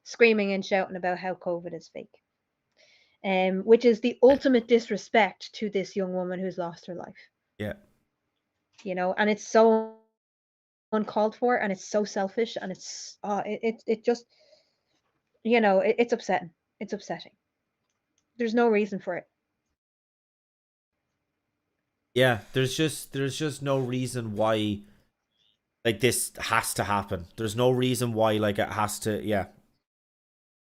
screaming and shouting about how COVID is fake. Which is the ultimate disrespect to this young woman who's lost her life. yeah, And it's so uncalled for, and it's so selfish, and it just it's upsetting. It's upsetting. There's no reason for it. yeah. There's just no reason why like this has to happen. There's no reason why like it has to. Yeah,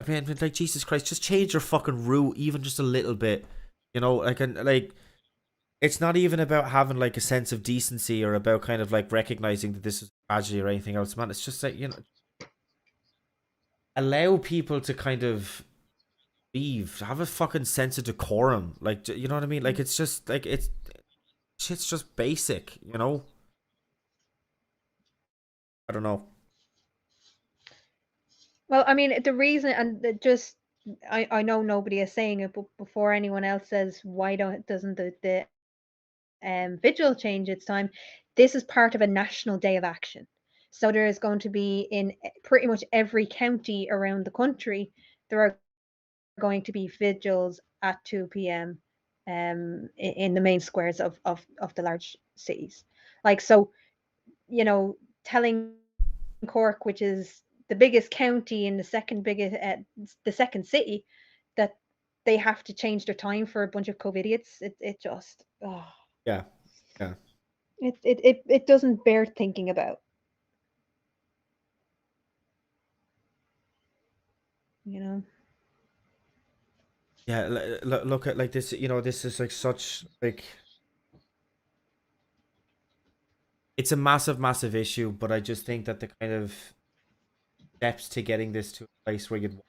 I mean, like Jesus Christ, just change your fucking route even just a little bit. Like it's not even about having like a sense of decency or about kind of like recognizing that this is a tragedy or anything else, man. It's just like allow people to kind of leave, have a fucking sense of decorum. Like, you know what I mean? Like, it's just like it's shit's just basic. I don't know. Well, I mean, the reason, and just I know nobody is saying it, but before anyone else says why don't doesn't the vigil change its time, this is part of a national day of action. So there is going to be in pretty much every county around the country, there are going to be vigils at 2 p.m. In the main squares of the large cities. Like, so, telling Cork, which is the biggest county and the second city, that they have to change their time for a bunch of COVIDiots. It just, Yeah, yeah, it doesn't bear thinking about, you know. yeah. Look at like this. This is like such like it's a massive, massive issue. But I just think that the kind of steps to getting this to a place where you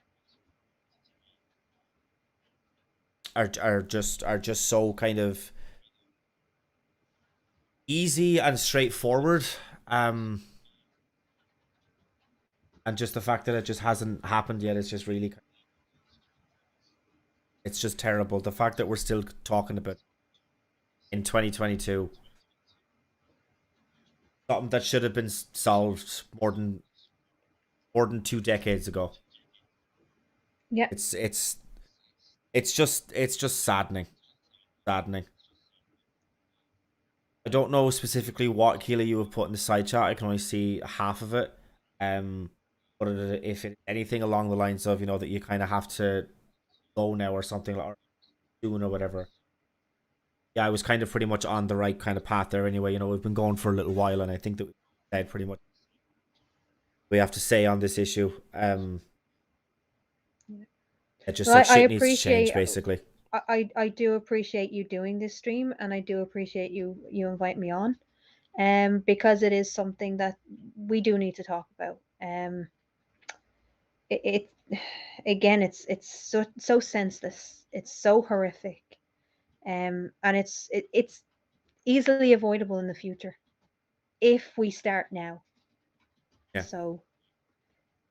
are just so kind of easy and straightforward. Um, and just the fact that it just hasn't happened yet is just really it's just terrible. The fact that we're still talking about in 2022 something that should have been solved more than 2 decades ago. Yeah, It's just saddening, saddening. I don't know specifically what Keela you have put in the side chat. I can only see half of it. Um, but if it's anything along the lines of that you kind of have to go now or something or soon or whatever. Yeah, I was kind of pretty much on the right kind of path there anyway. We've been going for a little while, and I think that we said pretty much we have to say on this issue. It just well, like I shit needs to change, appreciate. basically. I do appreciate you doing this stream, and I do appreciate you invite me on, because it is something that we do need to talk about. It again, it's so senseless. It's so horrific, and it's easily avoidable in the future if we start now. Yeah, So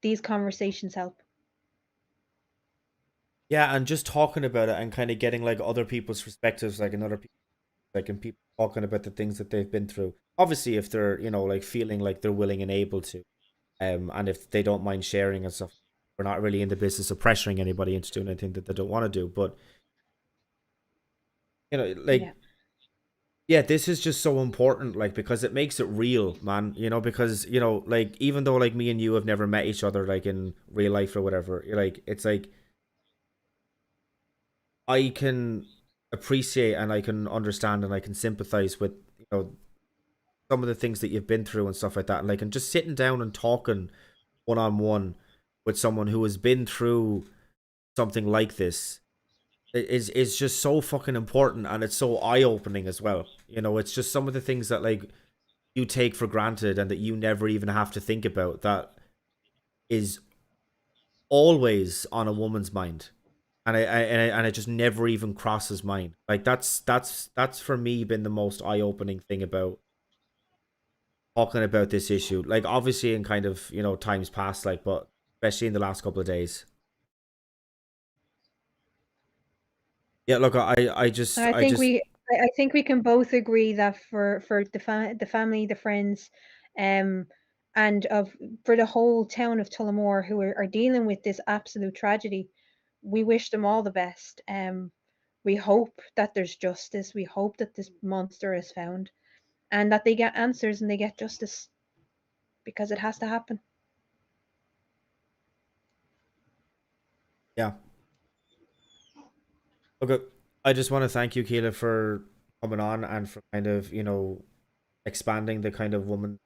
these conversations help. yeah, and just talking about it and kind of getting like other people's perspectives, like another people, like and people talking about the things that they've been through. Obviously, if they're like feeling like they're willing and able to, and if they don't mind sharing and stuff, we're not really in the business of pressuring anybody into doing anything that they don't want to do. But Yeah, like yeah, this is just so important, like because it makes it real, man. Because like even though like me and you have never met each other like in real life or whatever, like it's like I can. appreciate and I can understand and I can sympathize with, you know, some of the things that you've been through and stuff like that. And like, and just sitting down and talking one on one with someone who has been through something like this is just so fucking important, and it's so eye opening as well. You know, it's just some of the things that like you take for granted and that you never even have to think about that is always on a woman's mind. And it just never even crosses mine. Like that's for me been the most eye opening thing about talking about this issue. Like obviously in kind of, you know, times past, like, but especially in the last couple of days. Yeah, look, I I think just I think we can both agree that for the family, the friends, um, and of for the whole town of Tullamore who are dealing with this absolute tragedy, we wish them all the best. We hope that there's justice. We hope that this monster is found and that they get answers and they get justice because it has to happen. yeah. Okay. I just want to thank you, Keela, for coming on and for kind of, you know, expanding the kind of woman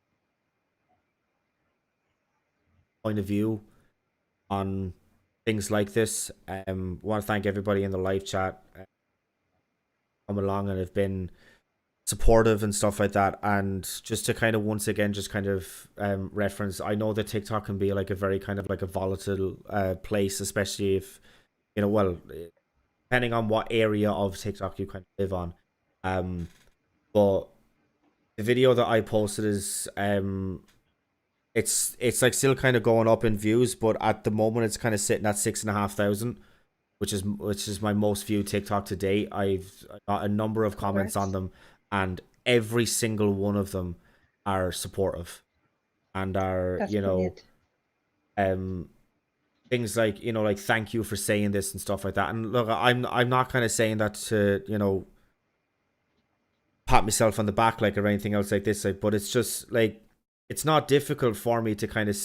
point of view on things like this. Want to thank everybody in the live chat come along and have been supportive and stuff like that. And just to kind of once again, just kind of reference, I know that TikTok can be like a very kind of like a volatile place, especially if, you know, well, depending on what area of TikTok you kind of live on. Um, but the video that I posted is it's like still kind of going up in views, but at the moment it's kind of sitting at 6,500, which is my most viewed TikTok to date. I got a number of comments on Congrats. them, and every single one of them are supportive and are, That's you know, brilliant. um things like, you know, like thank you for saying this and stuff like that. And look, I'm not kind of saying that to, you know, pat myself on the back like or anything else like this, like, but it's just like it's not difficult for me to kind of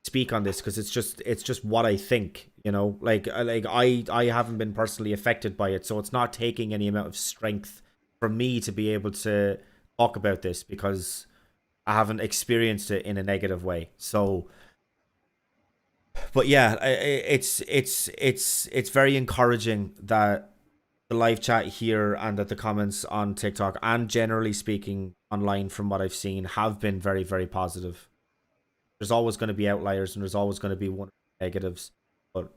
speak on this because it's just what I think, you know, like I haven't been personally affected by it, so it's not taking any amount of strength for me to be able to talk about this because I haven't experienced it in a negative way. So, but yeah, it's very encouraging that the live chat here and that the comments on TikTok and generally speaking online from what I've seen have been very, very positive. There's always going to be outliers and there's always going to be one negatives, but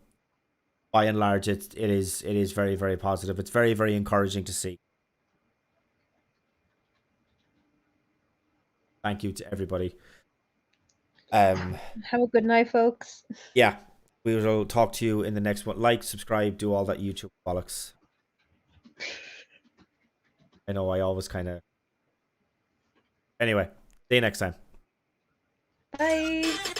by and large, it is very, very positive. It's very, very encouraging to see. Thank you to everybody. Um, Have a good night, folks. yeah, we will talk to you in the next one. Like, subscribe, do all that YouTube bollocks. I know I always kind of. Anyway, see you next time. Bye.